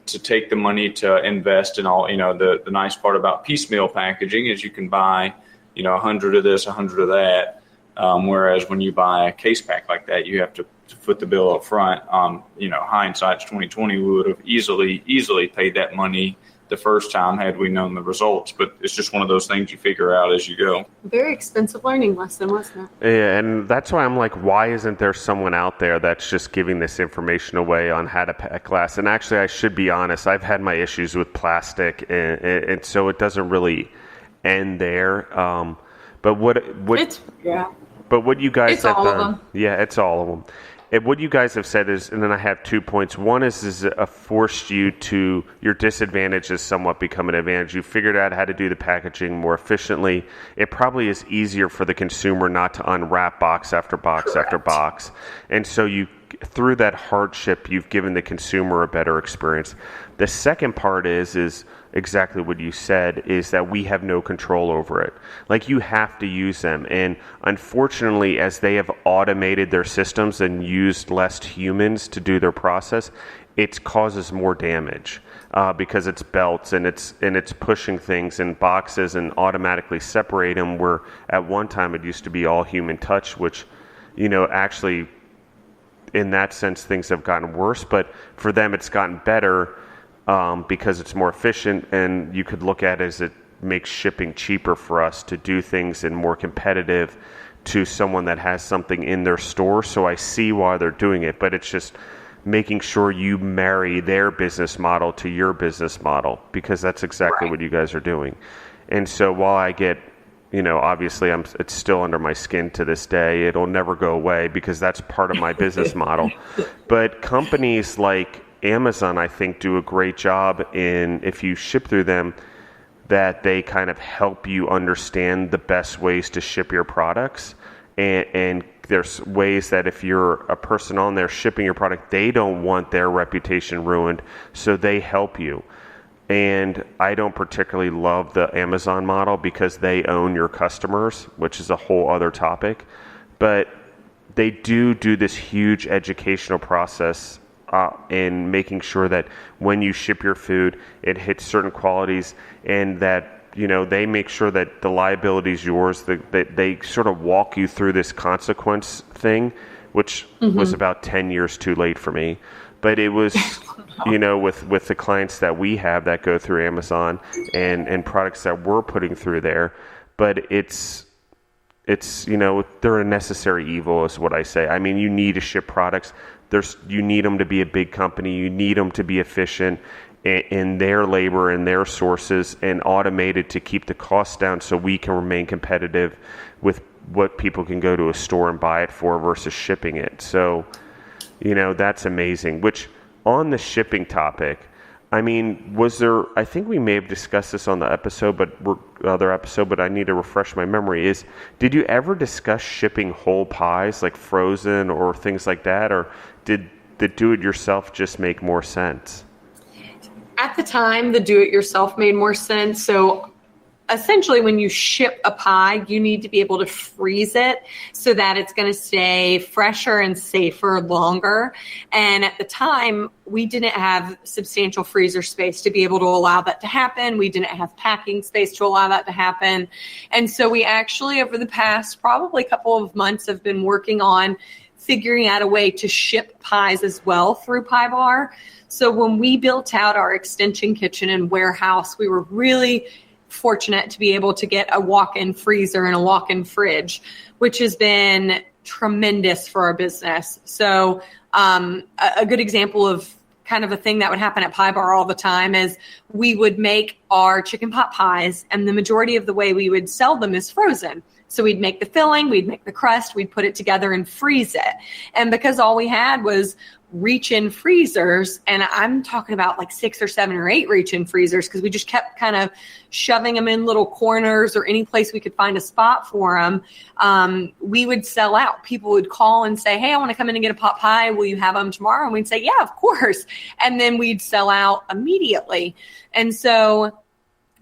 take the money to invest in all, the nice part about piecemeal packaging is you can buy, 100 of this, 100 of that. Whereas when you buy a case pack like that, you have to foot the bill up front. Hindsight's 2020, we would have easily paid that money the first time had we known the results. But it's just one of those things you figure out as you go. Very expensive learning lesson, wasn't it? Yeah, and that's why I'm like, why isn't there someone out there that's just giving this information away on how to pack glass? And actually, I should be honest, I've had my issues with plastic, and so it doesn't really end there. But what you guys have done, it's all of them. And what you guys have said is, and then I have 2 points. One is forced you to, your disadvantage has somewhat become an advantage. You figured out how to do the packaging more efficiently. It probably is easier for the consumer not to unwrap box after box after box. And so through that hardship, you've given the consumer a better experience. The second part is exactly what you said, is that we have no control over it. Like, you have to use them. And unfortunately, as they have automated their systems and used less humans to do their process, it causes more damage because it's belts and it's pushing things in boxes and automatically separate them, where at one time it used to be all human touch, which, actually in that sense things have gotten worse, but for them it's gotten better because it's more efficient, and you could look at it as it makes shipping cheaper for us to do things and more competitive to someone that has something in their store. So I see why they're doing it, but it's just making sure you marry their business model to your business model, because that's exactly what you guys are doing. And so while I get, obviously it's still under my skin to this day, it'll never go away because that's part of my business model. But companies like Amazon, I think, do a great job in, if you ship through them, that they kind of help you understand the best ways to ship your products. And there's ways that if you're a person on there shipping your product, they don't want their reputation ruined, so they help you. And I don't particularly love the Amazon model because they own your customers, which is a whole other topic. But they do this huge educational process in making sure that when you ship your food, it hits certain qualities, and that they make sure that the liability is yours, that they sort of walk you through this consequence thing, which was about 10 years too late for me. But it was, with the clients that we have that go through Amazon and products that we're putting through there. But it's they're a necessary evil is what I say. I mean, you need to ship products. You need them to be a big company. You need them to be efficient in their labor and their sources, and automated to keep the costs down so we can remain competitive with what people can go to a store and buy it for versus shipping it. So, that's amazing. Which, on the shipping topic, I mean, I think we may have discussed this on the other episode, but I need to refresh my memory, did you ever discuss shipping whole pies, like frozen or things like that? Or did the do-it-yourself just make more sense? At the time, the do-it-yourself made more sense. So essentially, when you ship a pie, you need to be able to freeze it so that it's going to stay fresher and safer longer. And at the time, we didn't have substantial freezer space to be able to allow that to happen. We didn't have packing space to allow that to happen. And so we actually, over the past probably couple of months, have been working on figuring out a way to ship pies as well through Pie Bar. So when we built out our extension kitchen and warehouse, we were really fortunate to be able to get a walk-in freezer and a walk-in fridge, which has been tremendous for our business. So a good example of kind of a thing that would happen at Pie Bar all the time is we would make our chicken pot pies, and the majority of the way we would sell them is frozen. So we'd make the filling, we'd make the crust, we'd put it together and freeze it. And because all we had was reach-in freezers, and I'm talking about like 6 or 7 or 8 reach-in freezers, because we just kept kind of shoving them in little corners or any place we could find a spot for them, we would sell out. People would call and say, hey, I want to come in and get a pot pie. Will you have them tomorrow? And we'd say, yeah, of course. And then we'd sell out immediately. And so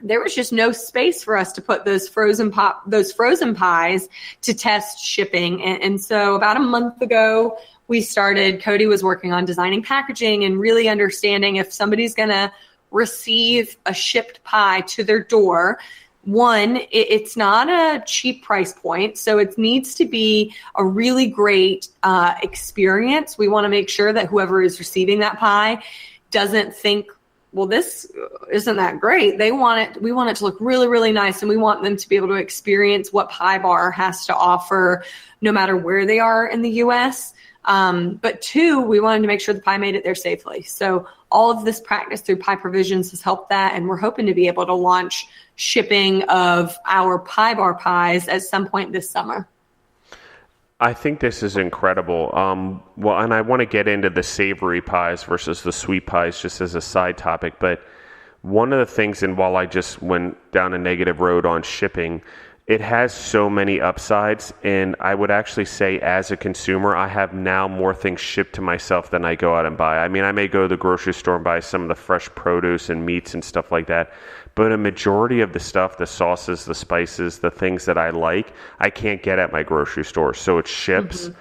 there was just no space for us to put those frozen pies to test shipping. And so about a month ago, Cody was working on designing packaging and really understanding if somebody's going to receive a shipped pie to their door. One, it's not a cheap price point, so it needs to be a really great experience. We want to make sure that whoever is receiving that pie doesn't think, well, this isn't that great. We want it to look really, really nice, and we want them to be able to experience what Pie Bar has to offer no matter where they are in the U.S. But 2, we wanted to make sure the pie made it there safely. So all of this practice through Pie Provisions has helped that, and we're hoping to be able to launch shipping of our Pie Bar pies at some point this summer. I think this is incredible. Well, and I want to get into the savory pies versus the sweet pies just as a side topic. But one of the things, and while I just went down a negative road on shipping, it has so many upsides, and I would actually say as a consumer, I have now more things shipped to myself than I go out and buy. I mean, I may go to the grocery store and buy some of the fresh produce and meats and stuff like that, but a majority of the stuff, the sauces, the spices, the things that I like, I can't get at my grocery store. So it ships.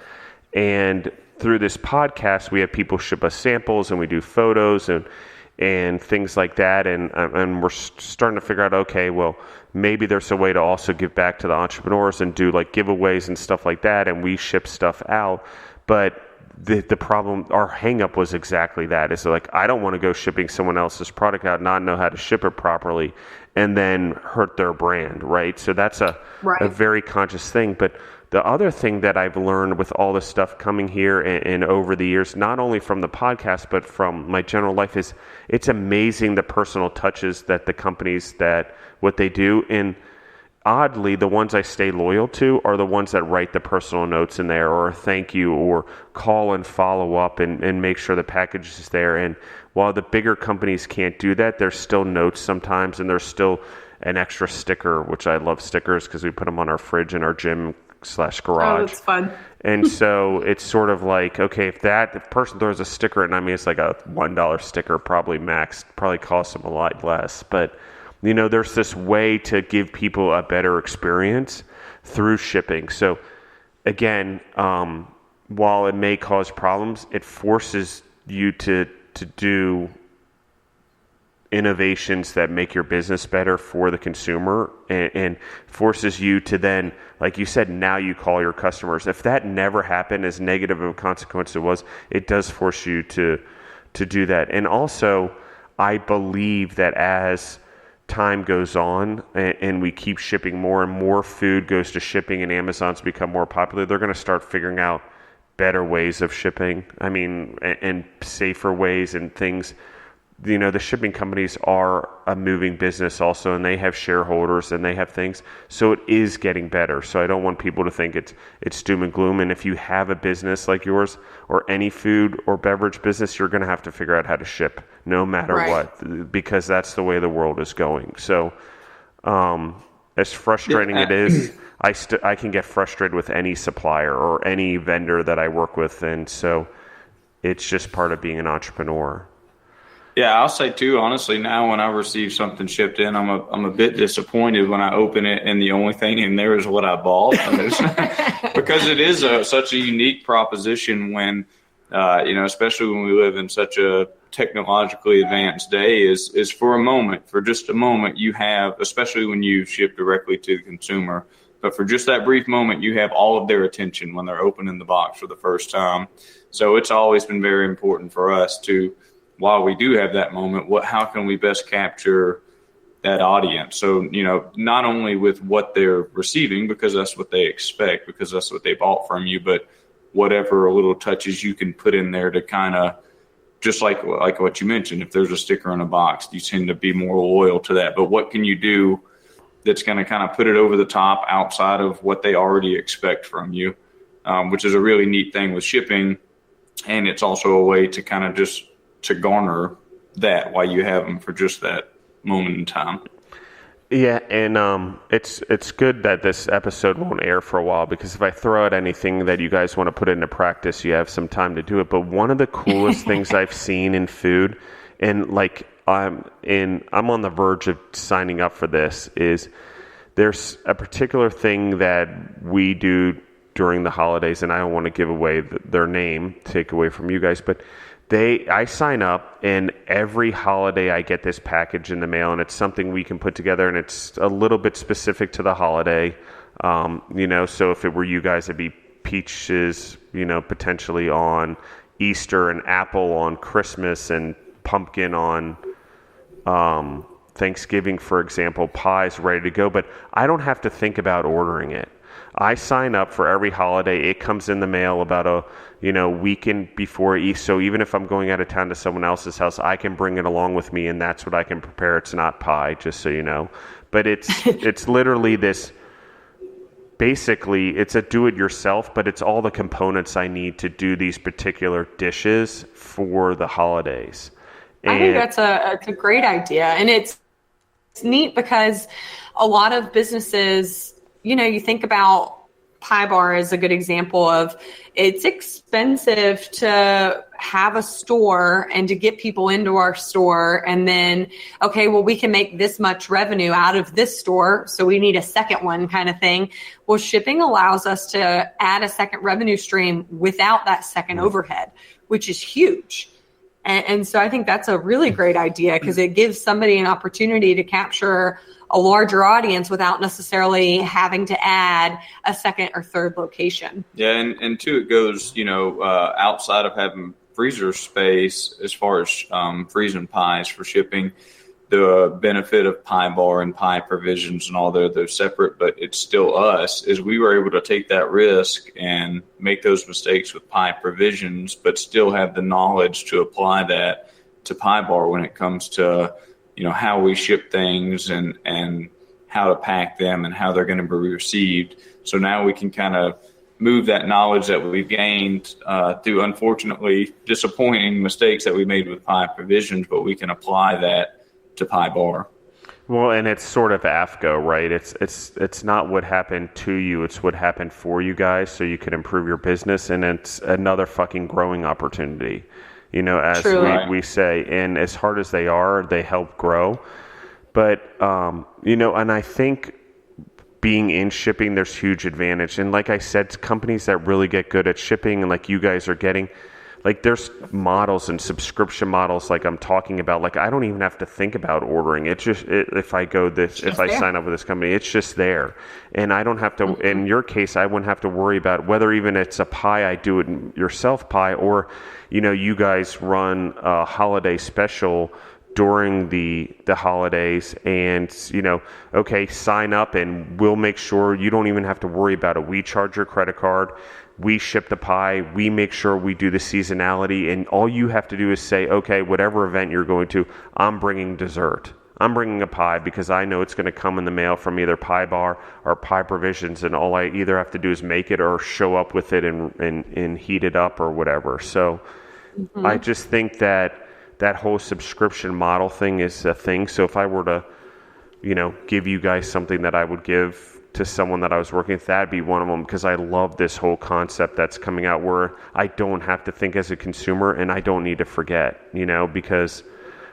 And through this podcast, we have people ship us samples, and we do photos and things like that. And we're starting to figure out, okay, well, maybe there's a way to also give back to the entrepreneurs and do like giveaways and stuff like that. And we ship stuff out. But the problem, our hang up was exactly that. It's like, I don't want to go shipping someone else's product out, not know how to ship it properly, and then hurt their brand, right? So that's a very conscious thing. But the other thing that I've learned with all this stuff coming here and over the years, not only from the podcast, but from my general life, is it's amazing the personal touches that the companies, that what they do. And oddly, the ones I stay loyal to are the ones that write the personal notes in there, or thank you, or call and follow up and make sure the package is there. And while the bigger companies can't do that, there's still notes sometimes, and there's still an extra sticker, which I love stickers because we put them on our fridge in our gym / garage. Oh, that's fun. And so it's sort of like, okay, if person throws a sticker, and I mean, it's like a $1 sticker, probably max, probably costs them a lot less. But, you know, there's this way to give people a better experience through shipping. So again, while it may cause problems, it forces you to do innovations that make your business better for the consumer, and forces you to then, like you said, now you call your customers. If that never happened, as negative of a consequence it does force you to do that. And also, I believe that as time goes on and we keep shipping more and more food goes to shipping, and Amazon's become more popular, they're going to start figuring out better ways of shipping. I mean, and safer ways and things. You know, the shipping companies are a moving business also, and they have shareholders and they have things. So it is getting better. So I don't want people to think it's doom and gloom. And if you have a business like yours, or any food or beverage business, you're going to have to figure out how to ship no matter what, because that's the way the world is going. So as frustrating it is, I can get frustrated with any supplier or any vendor that I work with. And so it's just part of being an entrepreneur. Yeah, I'll say too, honestly, now when I receive something shipped in, I'm a bit disappointed when I open it and the only thing in there is what I bought. Because it is such a unique proposition when, especially when we live in such a technologically advanced day, is for just a moment you have, especially when you ship directly to the consumer, but for just that brief moment, you have all of their attention when they're opening the box for the first time. So it's always been very important for us to, while we do have that moment, how can we best capture that audience? So, not only with what they're receiving, because that's what they expect, because that's what they bought from you, but whatever little touches you can put in there to kind of, just like what you mentioned, if there's a sticker in a box, you tend to be more loyal to that. But what can you do that's going to kind of put it over the top outside of what they already expect from you, which is a really neat thing with shipping. And it's also a way to kind of just to garner that while you have them for just that moment in time. Yeah, and it's good that this episode won't air for a while, because if I throw out anything that you guys want to put into practice, you have some time to do it. But one of the coolest things I've seen in food, and like I'm on the verge of signing up for this, is there's a particular thing that we do during the holidays, and I don't want to give away their name, take away from you guys, but I sign up, and every holiday I get this package in the mail, and it's something we can put together, and it's a little bit specific to the holiday. So if it were you guys, it'd be peaches, potentially on Easter, and apple on Christmas, and pumpkin on Thanksgiving, for example. Pie's ready to go, but I don't have to think about ordering it. I sign up for every holiday. It comes in the mail about a weekend before Easter. So even if I'm going out of town to someone else's house, I can bring it along with me, and that's what I can prepare. It's not pie, just so you know. But it's literally this. Basically, it's a do-it-yourself, but it's all the components I need to do these particular dishes for the holidays. I think that's a great idea, and it's neat because a lot of businesses you think about Pie Bar is a good example of it's expensive to have a store and to get people into our store. And then, okay, well, we can make this much revenue out of this store, so we need a second one kind of thing. Well, shipping allows us to add a second revenue stream without that second overhead, which is huge. And so I think that's a really great idea because it gives somebody an opportunity to capture a larger audience without necessarily having to add a second or third location. Yeah, and two, it goes, outside of having freezer space as far as freezing pies for shipping. The benefit of Pie Bar and Pie Provisions and all they're separate, but it's still us, is we were able to take that risk and make those mistakes with Pie Provisions, but still have the knowledge to apply that to Pie Bar when it comes to, how we ship things and how to pack them and how they're going to be received. So now we can kind of move that knowledge that we've gained through unfortunately disappointing mistakes that we made with Pie Provisions, but we can apply that to Pie Bar. Well, and it's sort of AFCO, right? It's not what happened to you, it's what happened for you guys so you could improve your business, and it's another fucking growing opportunity, as we say. And as hard as they are, they help grow. But, and I think being in shipping, there's huge advantage. And like I said, companies that really get good at shipping, and like you guys are getting, like there's models and subscription models like I'm talking about. Like I don't even have to think about ordering. If I sign up with this company, it's just there. And I don't have to, in your case, I wouldn't have to worry about whether even it's a pie, I do it yourself pie, or, you guys run a holiday special during the holidays and, okay, sign up and we'll make sure you don't even have to worry about it. We charge your credit card. We ship the pie. We make sure we do the seasonality. And all you have to do is say, okay, whatever event you're going to, I'm bringing dessert. I'm bringing a pie because I know it's going to come in the mail from either Pie Bar or Pie Provisions. And all I either have to do is make it or show up with it and heat it up or whatever. So I just think that whole subscription model thing is a thing. So if I were to, give you guys something that I would give to someone that I was working with, that'd be one of them, because I love this whole concept that's coming out where I don't have to think as a consumer and I don't need to forget, because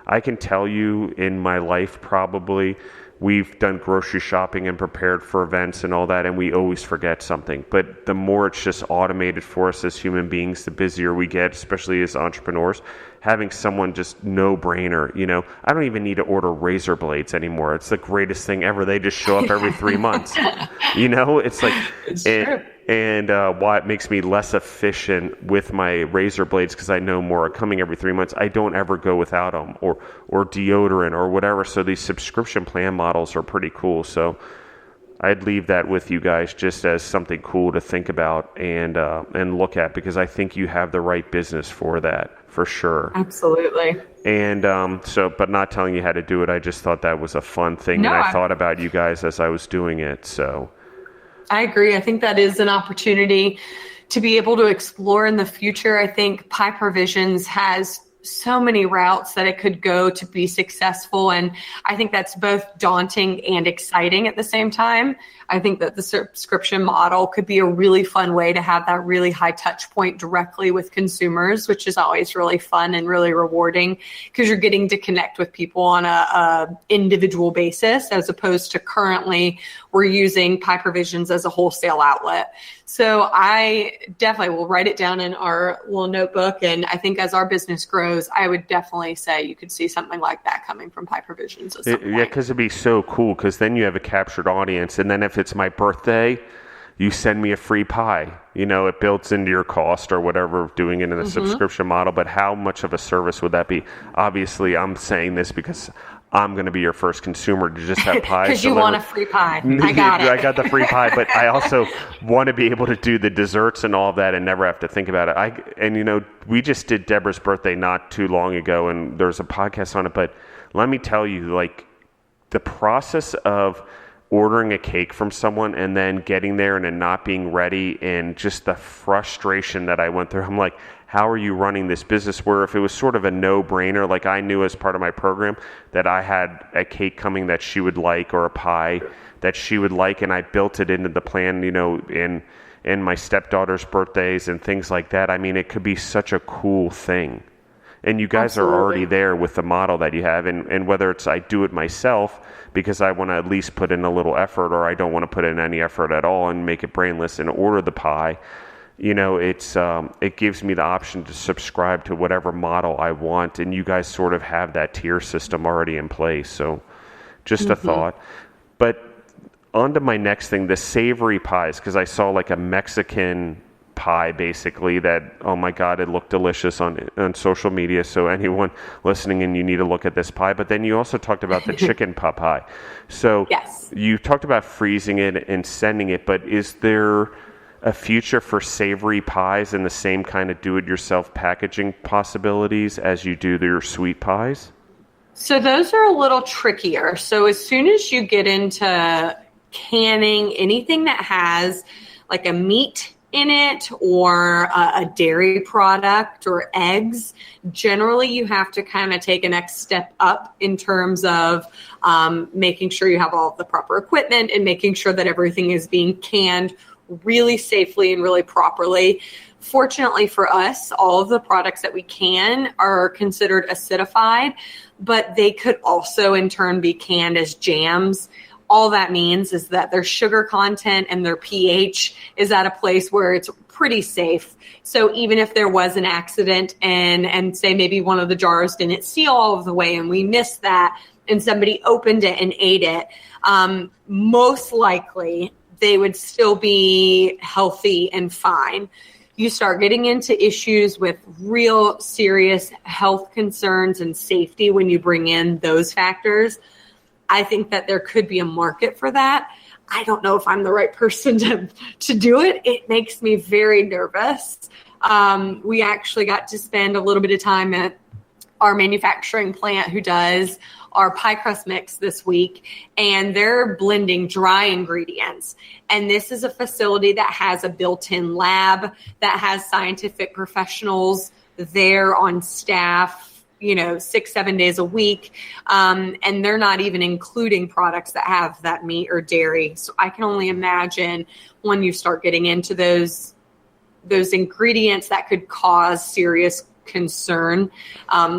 I can tell you in my life probably we've done grocery shopping and prepared for events and all that, and we always forget something. But the more it's just automated for us as human beings, the busier we get, especially as entrepreneurs. Having someone just no-brainer, I don't even need to order razor blades anymore. It's the greatest thing ever. They just show up every 3 months. It's like, it's true. And why it makes me less efficient with my razor blades, because I know more are coming every 3 months. I don't ever go without them, or deodorant or whatever. So these subscription plan models are pretty cool. So I'd leave that with you guys just as something cool to think about and look at, because I think you have the right business for that, for sure. Absolutely. And but not telling you how to do it. I just thought that was a fun thing, and I thought about you guys as I was doing it. So I agree. I think that is an opportunity to be able to explore in the future. I think Pie Provisions has so many routes that it could go to be successful. And I think that's both daunting and exciting at the same time. I think that the subscription model could be a really fun way to have that really high touch point directly with consumers, which is always really fun and really rewarding, because you're getting to connect with people on a individual basis, as opposed to currently we're using Pie Provisions as a wholesale outlet. So I definitely will write it down in our little notebook. And I think as our business grows, I would definitely say you could see something like that coming from Pie Provisions at some point. Yeah, because it'd be so cool, because then you have a captured audience. And then if it's my birthday, you send me a free pie. It builds into your cost or whatever of doing it in a subscription model. But how much of a service would that be? Obviously, I'm saying this because I'm going to be your first consumer to just have pies. Because you want a free pie. I got it. I got the free pie, but I also want to be able to do the desserts and all of that and never have to think about it. We just did Deborah's birthday not too long ago, and there's a podcast on it. But let me tell you, like, the process of ordering a cake from someone and then getting there and then not being ready, and just the frustration that I went through. I'm like, how are you running this business? Where if it was sort of a no-brainer, like I knew as part of my program that I had a cake coming that she would like, or a pie, that she would like, and I built it into the plan, in my stepdaughter's birthdays and things like that. I mean, it could be such a cool thing. And you guys Absolutely. are already there with the model that you have. And whether it's I do it myself because I want to at least put in a little effort, or I don't want to put in any effort at all and make it brainless and order the pie, it gives me the option to subscribe to whatever model I want. And you guys sort of have that tier system already in place. So just a thought. But on to my next thing, the savory pies, because I saw like a Mexican pie basically that, oh my God, it looked delicious on social media. So anyone listening in, you need to look at this pie. But then you also talked about the chicken pot pie. So yes. You talked about freezing it and sending it, but is there a future for savory pies and the same kind of do-it-yourself packaging possibilities as you do your sweet pies? So those are a little trickier. So as soon as you get into canning anything that has like a meat in it or a dairy product or eggs, generally you have to kind of take a next step up in terms of making sure you have all of the proper equipment and making sure that everything is being canned really safely and really properly. Fortunately for us, all of the products that we can are considered acidified, but they could also in turn be canned as jams. All that means is that their sugar content and their pH is at a place where it's pretty safe. So even if there was an accident and say maybe one of the jars didn't seal all of the way and we missed that and somebody opened it and ate it, most likely they would still be healthy and fine. You start getting into issues with real serious health concerns and safety when you bring in those factors. I think that there could be a market for that. I don't know if I'm the right person to do it. It makes me very nervous. We actually got to spend a little bit of time at our manufacturing plant who does our pie crust mix this week, and they're blending dry ingredients. And this is a facility that has a built-in lab that has scientific professionals there on staff, 6-7 days a week. And they're not even including products that have that meat or dairy. So I can only imagine when you start getting into those ingredients that could cause serious concern,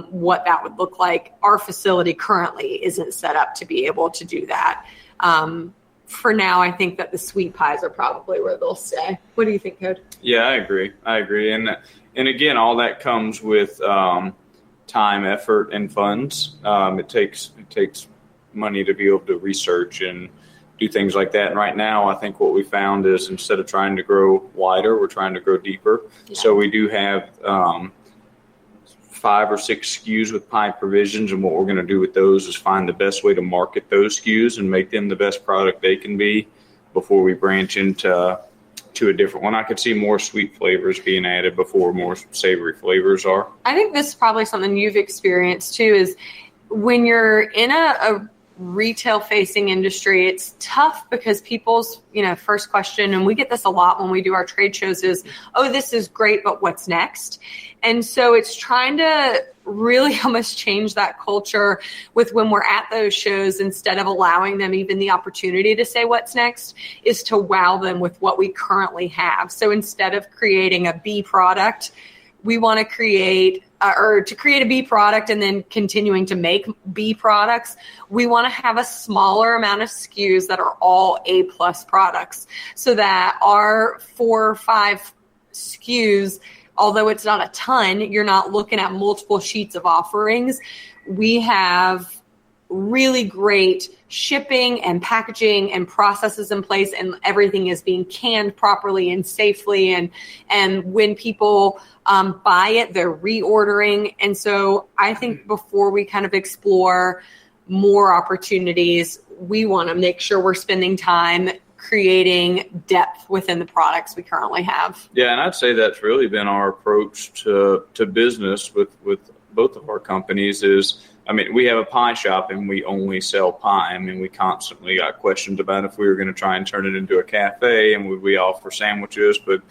what that would look like. Our facility currently isn't set up to be able to do that. For now, I think that the sweet pies are probably where they'll stay. What do you think, Cody? Yeah, I agree. And again, all that comes with time, effort, and funds. It takes money to be able to research and do things like that. And right now, I think what we found is instead of trying to grow wider, we're trying to grow deeper. Yeah. So we do have 5 or 6 SKUs with pie provisions, and what we're going to do with those is find the best way to market those SKUs and make them the best product they can be before we branch into a different one. I could see more sweet flavors being added before more savory flavors are. I think this is probably something you've experienced too, is when you're in a retail facing industry, it's tough because people's, first question, and we get this a lot when we do our trade shows, is, oh, this is great, but what's next? And so it's trying to really almost change that culture with when we're at those shows, instead of allowing them even the opportunity to say what's next, is to wow them with what we currently have. So instead of creating a B product, we want to create a B product and then continuing to make B products, we want to have a smaller amount of SKUs that are all A+ products, so that our 4 or 5 SKUs, although it's not a ton, you're not looking at multiple sheets of offerings. We have really great shipping and packaging and processes in place, and everything is being canned properly and safely. And when people buy it, they're reordering. And so I think before we kind of explore more opportunities, we want to make sure we're spending time creating depth within the products we currently have. Yeah, and I'd say that's really been our approach to business with both of our companies is, we have a pie shop and we only sell pie. We constantly got questions about if we were going to try and turn it into a cafe and would we offer sandwiches. But,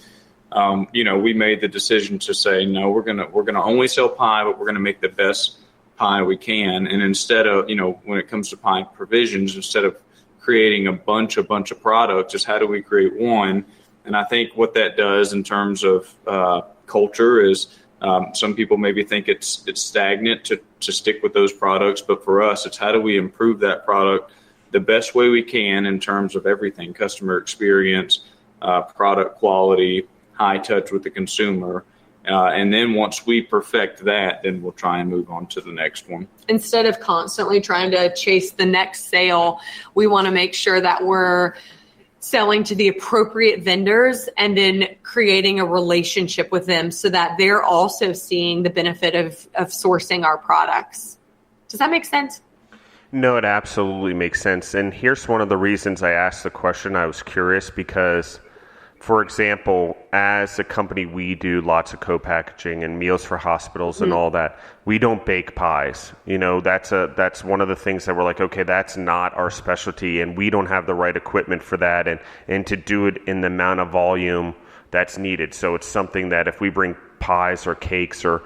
we made the decision to say, no, we're going to only sell pie, but we're going to make the best pie we can. And instead of, when it comes to pie provisions, instead of creating a bunch of products. Is how do we create one? And I think what that does in terms of culture is some people maybe think it's stagnant to stick with those products, but for us, it's how do we improve that product the best way we can in terms of everything: customer experience, product quality, high touch with the consumer. And then once we perfect that, then we'll try and move on to the next one. Instead of constantly trying to chase the next sale, we want to make sure that we're selling to the appropriate vendors and then creating a relationship with them so that they're also seeing the benefit of sourcing our products. Does that make sense? No, it absolutely makes sense. And here's one of the reasons I asked the question. I was curious because, for example, as a company, we do lots of co-packaging and meals for hospitals and all that. We don't bake pies. That's one of the things that we're like, okay, that's not our specialty, and we don't have the right equipment for that and to do it in the amount of volume that's needed. So it's something that if we bring pies or cakes or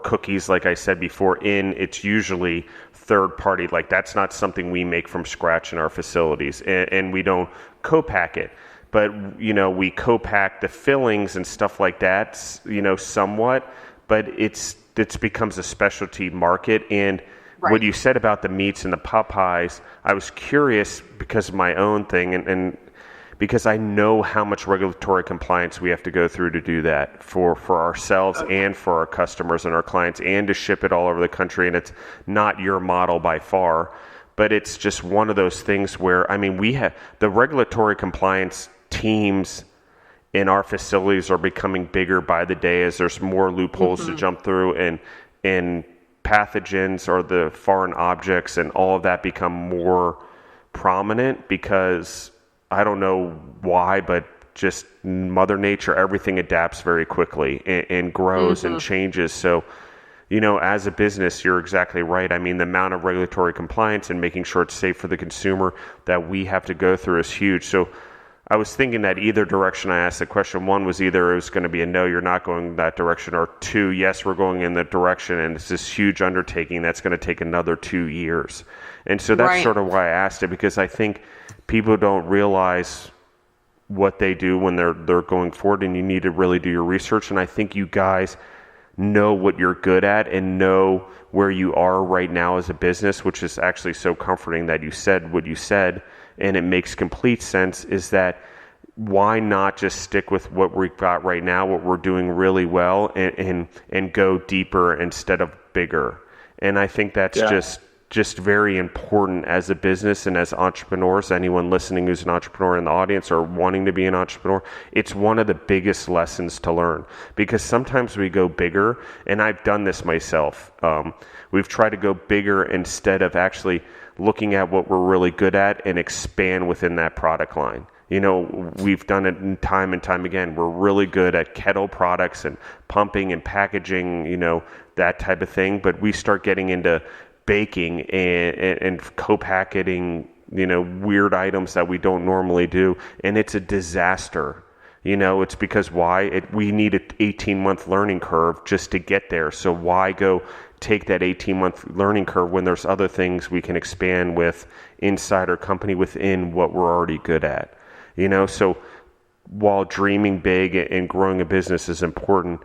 cookies, like I said before, it's usually third party. Like, that's not something we make from scratch in our facilities, and we don't co-pack it. But, we co-pack the fillings and stuff like that, somewhat, but it's becomes a specialty market. And what you said about the meats and the pot pies, I was curious because of my own thing and because I know how much regulatory compliance we have to go through to do that for ourselves and for our customers and our clients, and to ship it all over the country. And it's not your model by far, but it's just one of those things where, we have the regulatory compliance teams in our facilities are becoming bigger by the day as there's more loopholes to jump through, and pathogens or the foreign objects and all of that become more prominent because I don't know why, but just Mother Nature, everything adapts very quickly and grows and changes. So, as a business, you're exactly right. The amount of regulatory compliance and making sure it's safe for the consumer that we have to go through is huge. So I was thinking that either direction I asked the question, one was either it was going to be a no, you're not going that direction, or two, yes, we're going in that direction, and it's this huge undertaking that's going to take another 2 years. And so that's sort of why I asked it, because I think people don't realize what they do when they're going forward, and you need to really do your research. And I think you guys know what you're good at and know where you are right now as a business, which is actually so comforting that you said what you said. And it makes complete sense, is that why not just stick with what we've got right now, what we're doing really well, and go deeper instead of bigger. And I think that's just very important as a business and as entrepreneurs. Anyone listening who's an entrepreneur in the audience or wanting to be an entrepreneur, it's one of the biggest lessons to learn, because sometimes we go bigger, and I've done this myself. We've tried to go bigger instead of actually looking at what we're really good at and expand within that product line. We've done it time and time again. We're really good at kettle products and pumping and packaging, that type of thing. But we start getting into baking and co-packaging, weird items that we don't normally do. And it's a disaster. It's because we need an 18-month learning curve just to get there. So why go take that 18-month learning curve when there's other things we can expand with inside our company within what we're already good at? So while dreaming big and growing a business is important,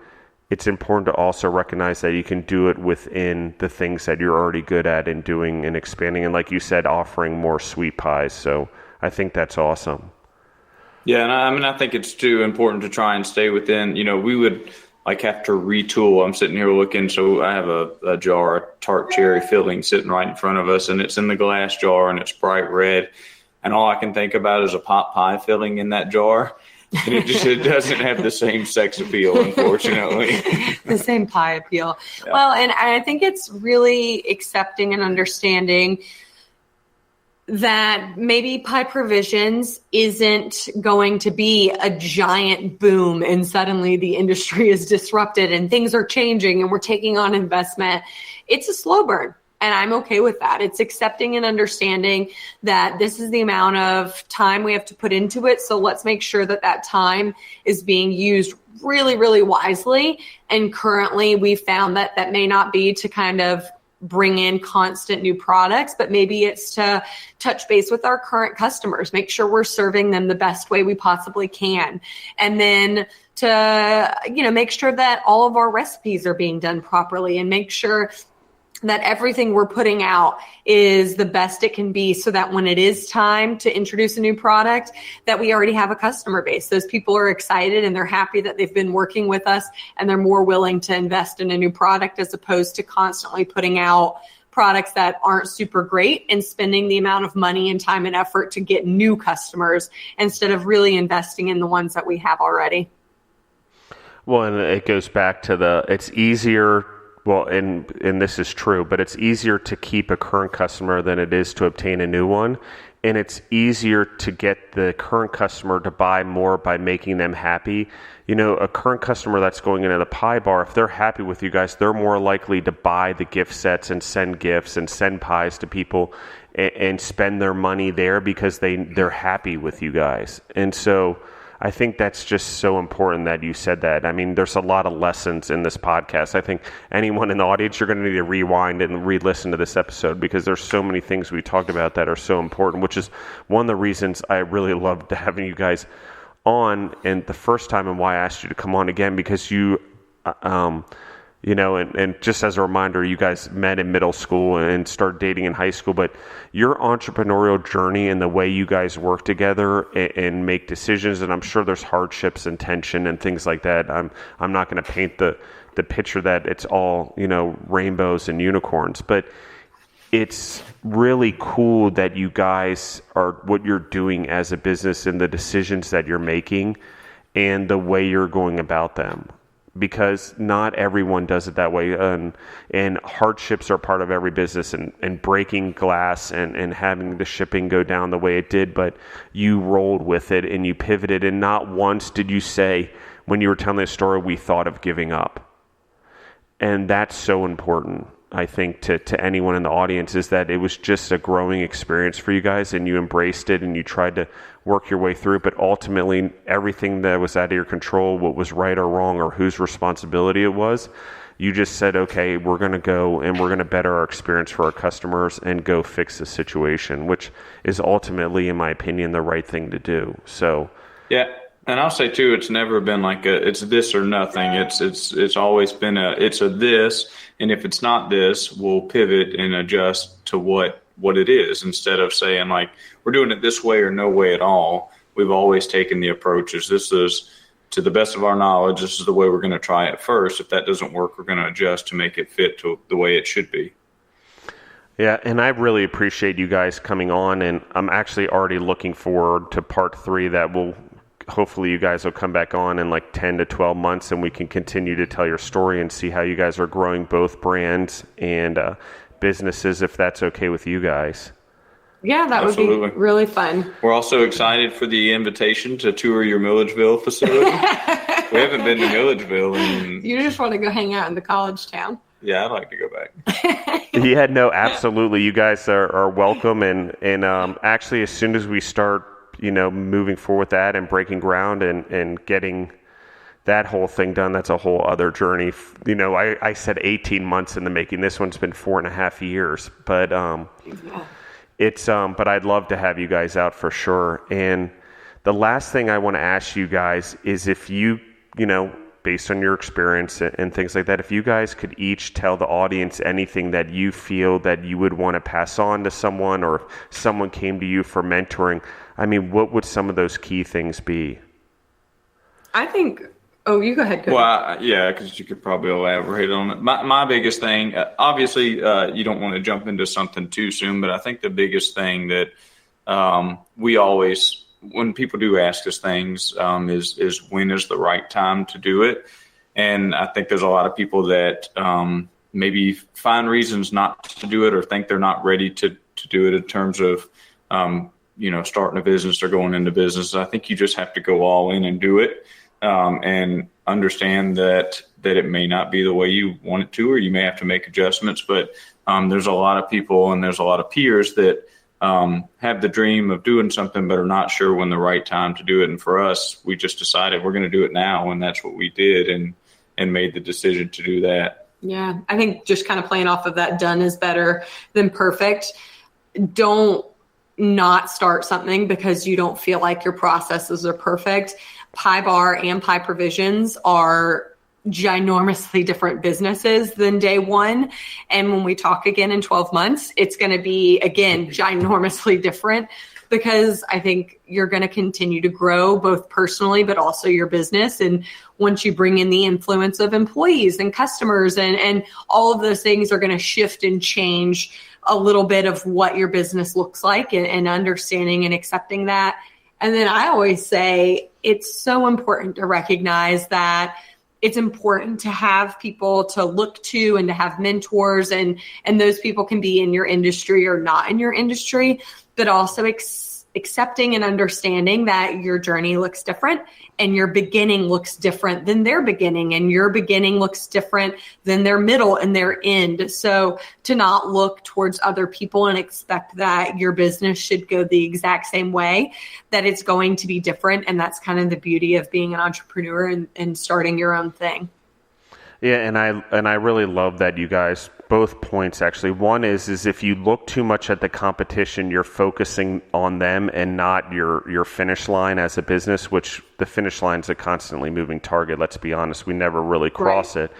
it's important to also recognize that you can do it within the things that you're already good at and doing and expanding. And like you said, offering more sweet pies. So I think that's awesome. Yeah. And I think it's too important to try and stay within, we would have to retool. I'm sitting here looking. So I have a jar of tart cherry filling sitting right in front of us, and it's in the glass jar and it's bright red. And all I can think about is a pot pie filling in that jar. And it doesn't have the same sex appeal, unfortunately. The same pie appeal. Yeah. Well, and I think it's really accepting and understanding that maybe Pie Provisions isn't going to be a giant boom and suddenly the industry is disrupted and things are changing and we're taking on investment. It's a slow burn. And I'm okay with that. It's accepting and understanding that this is the amount of time we have to put into it. So let's make sure that time is being used really, really wisely. And currently we found that may not be to kind of bring in constant new products, but maybe it's to touch base with our current customers, make sure we're serving them the best way we possibly can. And then to, make sure that all of our recipes are being done properly, and make sure that everything we're putting out is the best it can be, so that when it is time to introduce a new product, that we already have a customer base. Those people are excited and they're happy that they've been working with us, and they're more willing to invest in a new product, as opposed to constantly putting out products that aren't super great and spending the amount of money and time and effort to get new customers, instead of really investing in the ones that we have already. Well, and it goes back to it's easier. Well, and this is true, but it's easier to keep a current customer than it is to obtain a new one. And it's easier to get the current customer to buy more by making them happy. A current customer that's going into the pie bar, if they're happy with you guys, they're more likely to buy the gift sets and send gifts and send pies to people and spend their money there, because they're happy with you guys. And so I think that's just so important that you said that. I mean, there's a lot of lessons in this podcast. I think anyone in the audience, you're going to need to rewind and re-listen to this episode, because there's so many things we talked about that are so important, which is one of the reasons I really loved having you guys on, and the first time, and why I asked you to come on again, because you, and just as a reminder, you guys met in middle school and started dating in high school, but your entrepreneurial journey and the way you guys work together and make decisions, and I'm sure there's hardships and tension and things like that. I'm not going to paint the picture that it's all, rainbows and unicorns, but it's really cool that you guys are what you're doing as a business, and the decisions that you're making and the way you're going about them. Because not everyone does it that way, and hardships are part of every business, and breaking glass and having the shipping go down the way it did, but you rolled with it and you pivoted, and not once did you say, when you were telling this story, we thought of giving up. And that's so important, I think, to anyone in the audience, is that it was just a growing experience for you guys, and you embraced it and you tried to work your way through it, but ultimately everything that was out of your control, what was right or wrong or whose responsibility it was, you just said, okay, we're going to go and we're going to better our experience for our customers and go fix the situation, which is ultimately, in my opinion, the right thing to do. So yeah. And I'll say too, it's never been like it's this or nothing. It's always been it's a this, and if it's not this, we'll pivot and adjust to what it is, instead of saying like we're doing it this way or no way at all. We've always taken the approach as this is, to the best of our knowledge, this is the way we're going to try it first. If that doesn't work, we're going to adjust to make it fit to the way it should be. Yeah, and I really appreciate you guys coming on, and I'm actually already looking forward to part 3 that will. Hopefully you guys will come back on in like 10 to 12 months, and we can continue to tell your story and see how you guys are growing both brands and businesses, if that's okay with you guys. Yeah, that Absolutely. Would be really fun. We're also excited for the invitation to tour your Milledgeville facility. We haven't been to Milledgeville. You just want to go hang out in the college town. Yeah, I'd like to go back. Yeah, no, absolutely. You guys are welcome. And actually, as soon as we start, moving forward with that and breaking ground and getting that whole thing done, that's a whole other journey. I said 18 months in the making. This one's been 4.5 years, but but I'd love to have you guys out for sure. And the last thing I want to ask you guys is, if you, based on your experience and things like that, if you guys could each tell the audience anything that you feel that you would want to pass on to someone, or if someone came to you for mentoring, what would some of those key things be? I think, you go ahead. Well, yeah, because you could probably elaborate on it. My biggest thing, obviously, you don't want to jump into something too soon, but I think the biggest thing that we always, when people do ask us things, is when is the right time to do it? And I think there's a lot of people that maybe find reasons not to do it, or think they're not ready to do it in terms of starting a business or going into business. I think you just have to go all in and do it, and understand that it may not be the way you want it to, or you may have to make adjustments. But there's a lot of people and there's a lot of peers that have the dream of doing something, but are not sure when the right time to do it. And for us, we just decided we're going to do it now, and that's what we did, and made the decision to do that. Yeah, I think just kind of playing off of that, done is better than perfect. Don't not start something because you don't feel like your processes are perfect. Pie Bar and Pie Provisions are ginormously different businesses than day one. And when we talk again in 12 months, it's going to be, again, ginormously different, because I think you're going to continue to grow both personally, but also your business. And once you bring in the influence of employees and customers and all of those things are going to shift and change a little bit of what your business looks like, and understanding and accepting that. And then I always say it's so important to recognize that it's important to have people to look to and to have mentors, and those people can be in your industry or not in your industry, but also accepting and understanding that your journey looks different and your beginning looks different than their beginning, and your beginning looks different than their middle and their end. So to not look towards other people and expect that your business should go the exact same way, that it's going to be different. And that's kind of the beauty of being an entrepreneur and starting your own thing. Yeah, and I really love that you guys, both points actually. One is if you look too much at the competition, you're focusing on them and not your finish line as a business, which the finish line is a constantly moving target. Let's be honest, we never really cross it.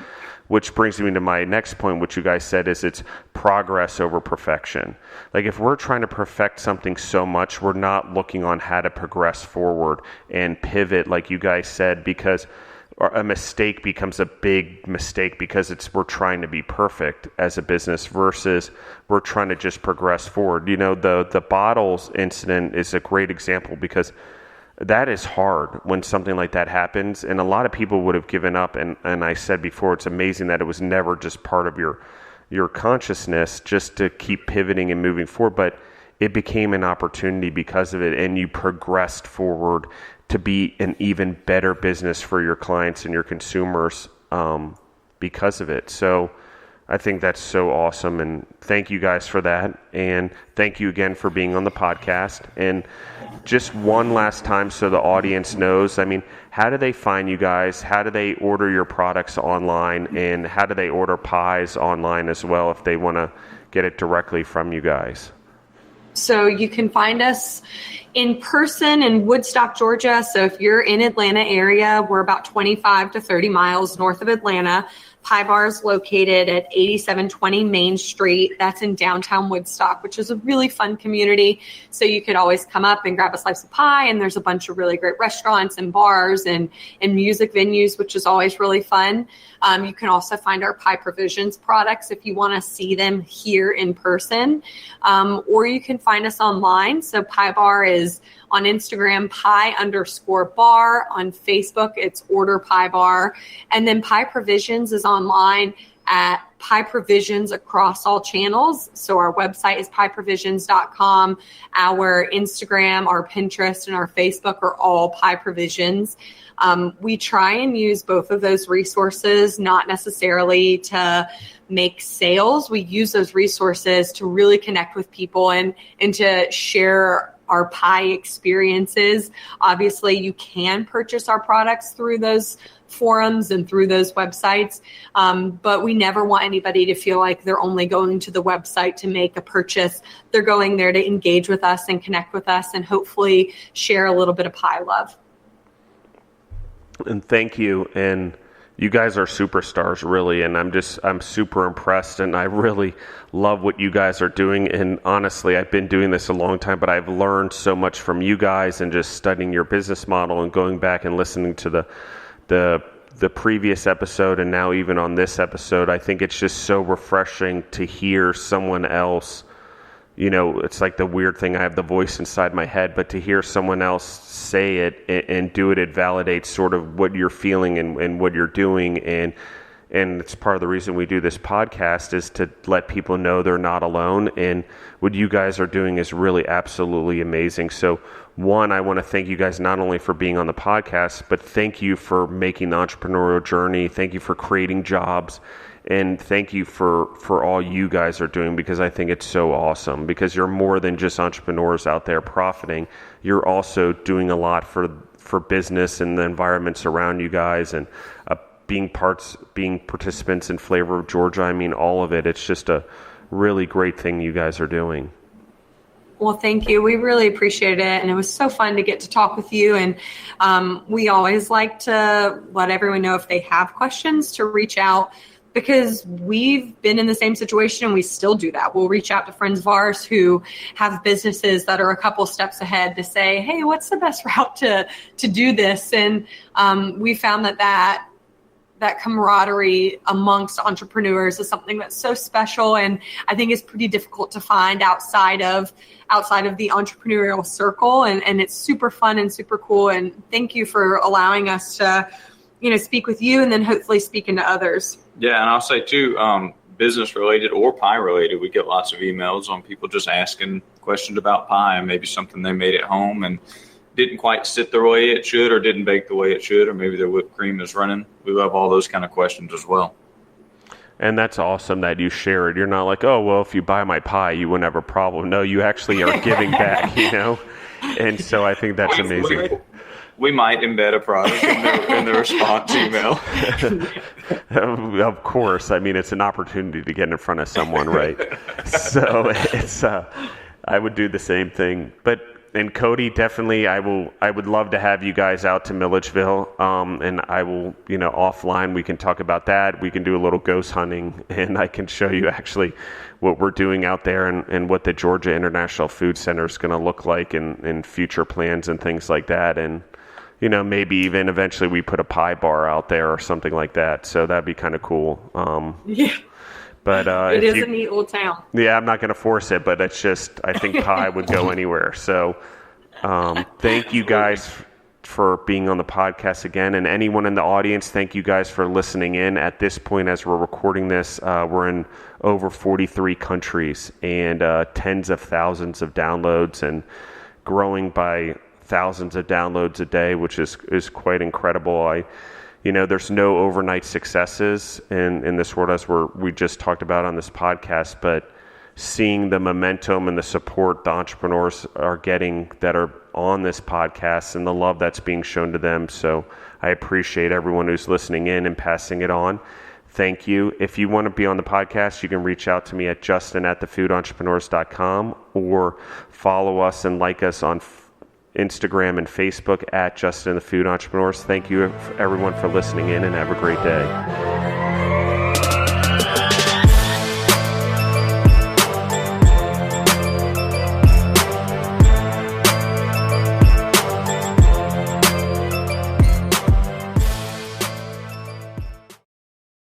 Which brings me to my next point, which you guys said is it's progress over perfection. Like if we're trying to perfect something so much, we're not looking on how to progress forward and pivot, like you guys said, because a mistake becomes a big mistake because we're trying to be perfect as a business versus we're trying to just progress forward. You know, the bottles incident is a great example because that is hard when something like that happens, and a lot of people would have given up. And I said before, it's amazing that it was never just part of your consciousness just to keep pivoting and moving forward, but it became an opportunity because of it, and you progressed forward to be an even better business for your clients and your consumers because of it. So I think that's so awesome, and thank you guys for that, and thank you again for being on the podcast. And just one last time so the audience knows, I mean, how do they find you guys? How do they order your products online, and how do they order pies online as well if they want to get it directly from you guys? So you can find us in person in Woodstock, Georgia. So if you're in Atlanta area, we're about 25 to 30 miles north of Atlanta. Pie Bar is located at 8720 Main Street. That's in downtown Woodstock, which is a really fun community. So you could always come up and grab a slice of pie, and there's a bunch of really great restaurants and bars and music venues, which is always really fun. You can also find our Pie Provisions products if you want to see them here in person, or you can find us online. So Pie Bar is on Instagram, pie_bar. On Facebook, it's Order Pie Bar. And then Pie Provisions is online at Pie Provisions across all channels. So our website is pieprovisions.com. Our Instagram, our Pinterest, and our Facebook are all Pie Provisions. We try and use both of those resources, not necessarily to make sales. We use those resources to really connect with people and to share our pie experiences. Obviously, you can purchase our products through those forums and through those websites, but we never want anybody to feel like they're only going to the website to make a purchase. They're going there to engage with us and connect with us and hopefully share a little bit of pie love. And thank you. And you guys are superstars, really, and I'm super impressed, and I really love what you guys are doing. And honestly, I've been doing this a long time, but I've learned so much from you guys and just studying your business model and going back and listening to the previous episode and now even on this episode. I think it's just so refreshing to hear someone else. You know, it's like the weird thing, I have the voice inside my head, but to hear someone else say it and do it, it validates sort of what you're feeling and what you're doing. And it's part of the reason we do this podcast is to let people know they're not alone. And what you guys are doing is really absolutely amazing. So one, I want to thank you guys not only for being on the podcast, but thank you for making the entrepreneurial journey. Thank you for creating jobs. And thank you for all you guys are doing, because I think it's so awesome, because you're more than just entrepreneurs out there profiting. You're also doing a lot for business and the environments around you guys, and being participants in Flavor of Georgia. I mean, all of it. It's just a really great thing you guys are doing. Well, thank you. We really appreciate it. And it was so fun to get to talk with you. And we always like to let everyone know if they have questions to reach out, because we've been in the same situation and we still do that. We'll reach out to friends of ours who have businesses that are a couple steps ahead to say, hey, what's the best route to do this? And we found that camaraderie amongst entrepreneurs is something that's so special, and I think it's pretty difficult to find outside of the entrepreneurial circle, and it's super fun and super cool. And thank you for allowing us to, speak with you and then hopefully speaking to others. Yeah, and I'll say too, business related or pie related, we get lots of emails on people just asking questions about pie and maybe something they made at home and didn't quite sit the way it should, or didn't bake the way it should, or maybe their whipped cream is running. We love all those kind of questions as well. And that's awesome that you share it. You're not like, oh, well, if you buy my pie, you wouldn't have a problem. No, you actually are giving back, And so I think that's amazing. We might embed a product in the response email. Of course. I mean, it's an opportunity to get in front of someone, right? So it's, I would do the same thing. And Cody, definitely, I would love to have you guys out to Milledgeville. And I will, offline, we can talk about that. We can do a little ghost hunting, and I can show you actually what we're doing out there and what the Georgia International Food Center is going to look like and future plans and things like that. And, maybe even eventually we put a pie bar out there or something like that. So that'd be kind of cool. Yeah. But it is a neat little town. Yeah, I'm not going to force it, but it's just, I think pie would go anywhere. So thank you guys for being on the podcast again. And anyone in the audience, thank you guys for listening in. At this point, as we're recording this, we're in over 43 countries and tens of thousands of downloads and growing by thousands of downloads a day, which is quite incredible. There's no overnight successes in this world, as we just talked about on this podcast, but seeing the momentum and the support the entrepreneurs are getting that are on this podcast and the love that's being shown to them. So I appreciate everyone who's listening in and passing it on. Thank you. If you want to be on the podcast, you can reach out to me at justin@thefoodentrepreneurs.com or follow us and like us on Instagram and Facebook at Justin the Food Entrepreneurs. Thank you everyone for listening in, and have a great day.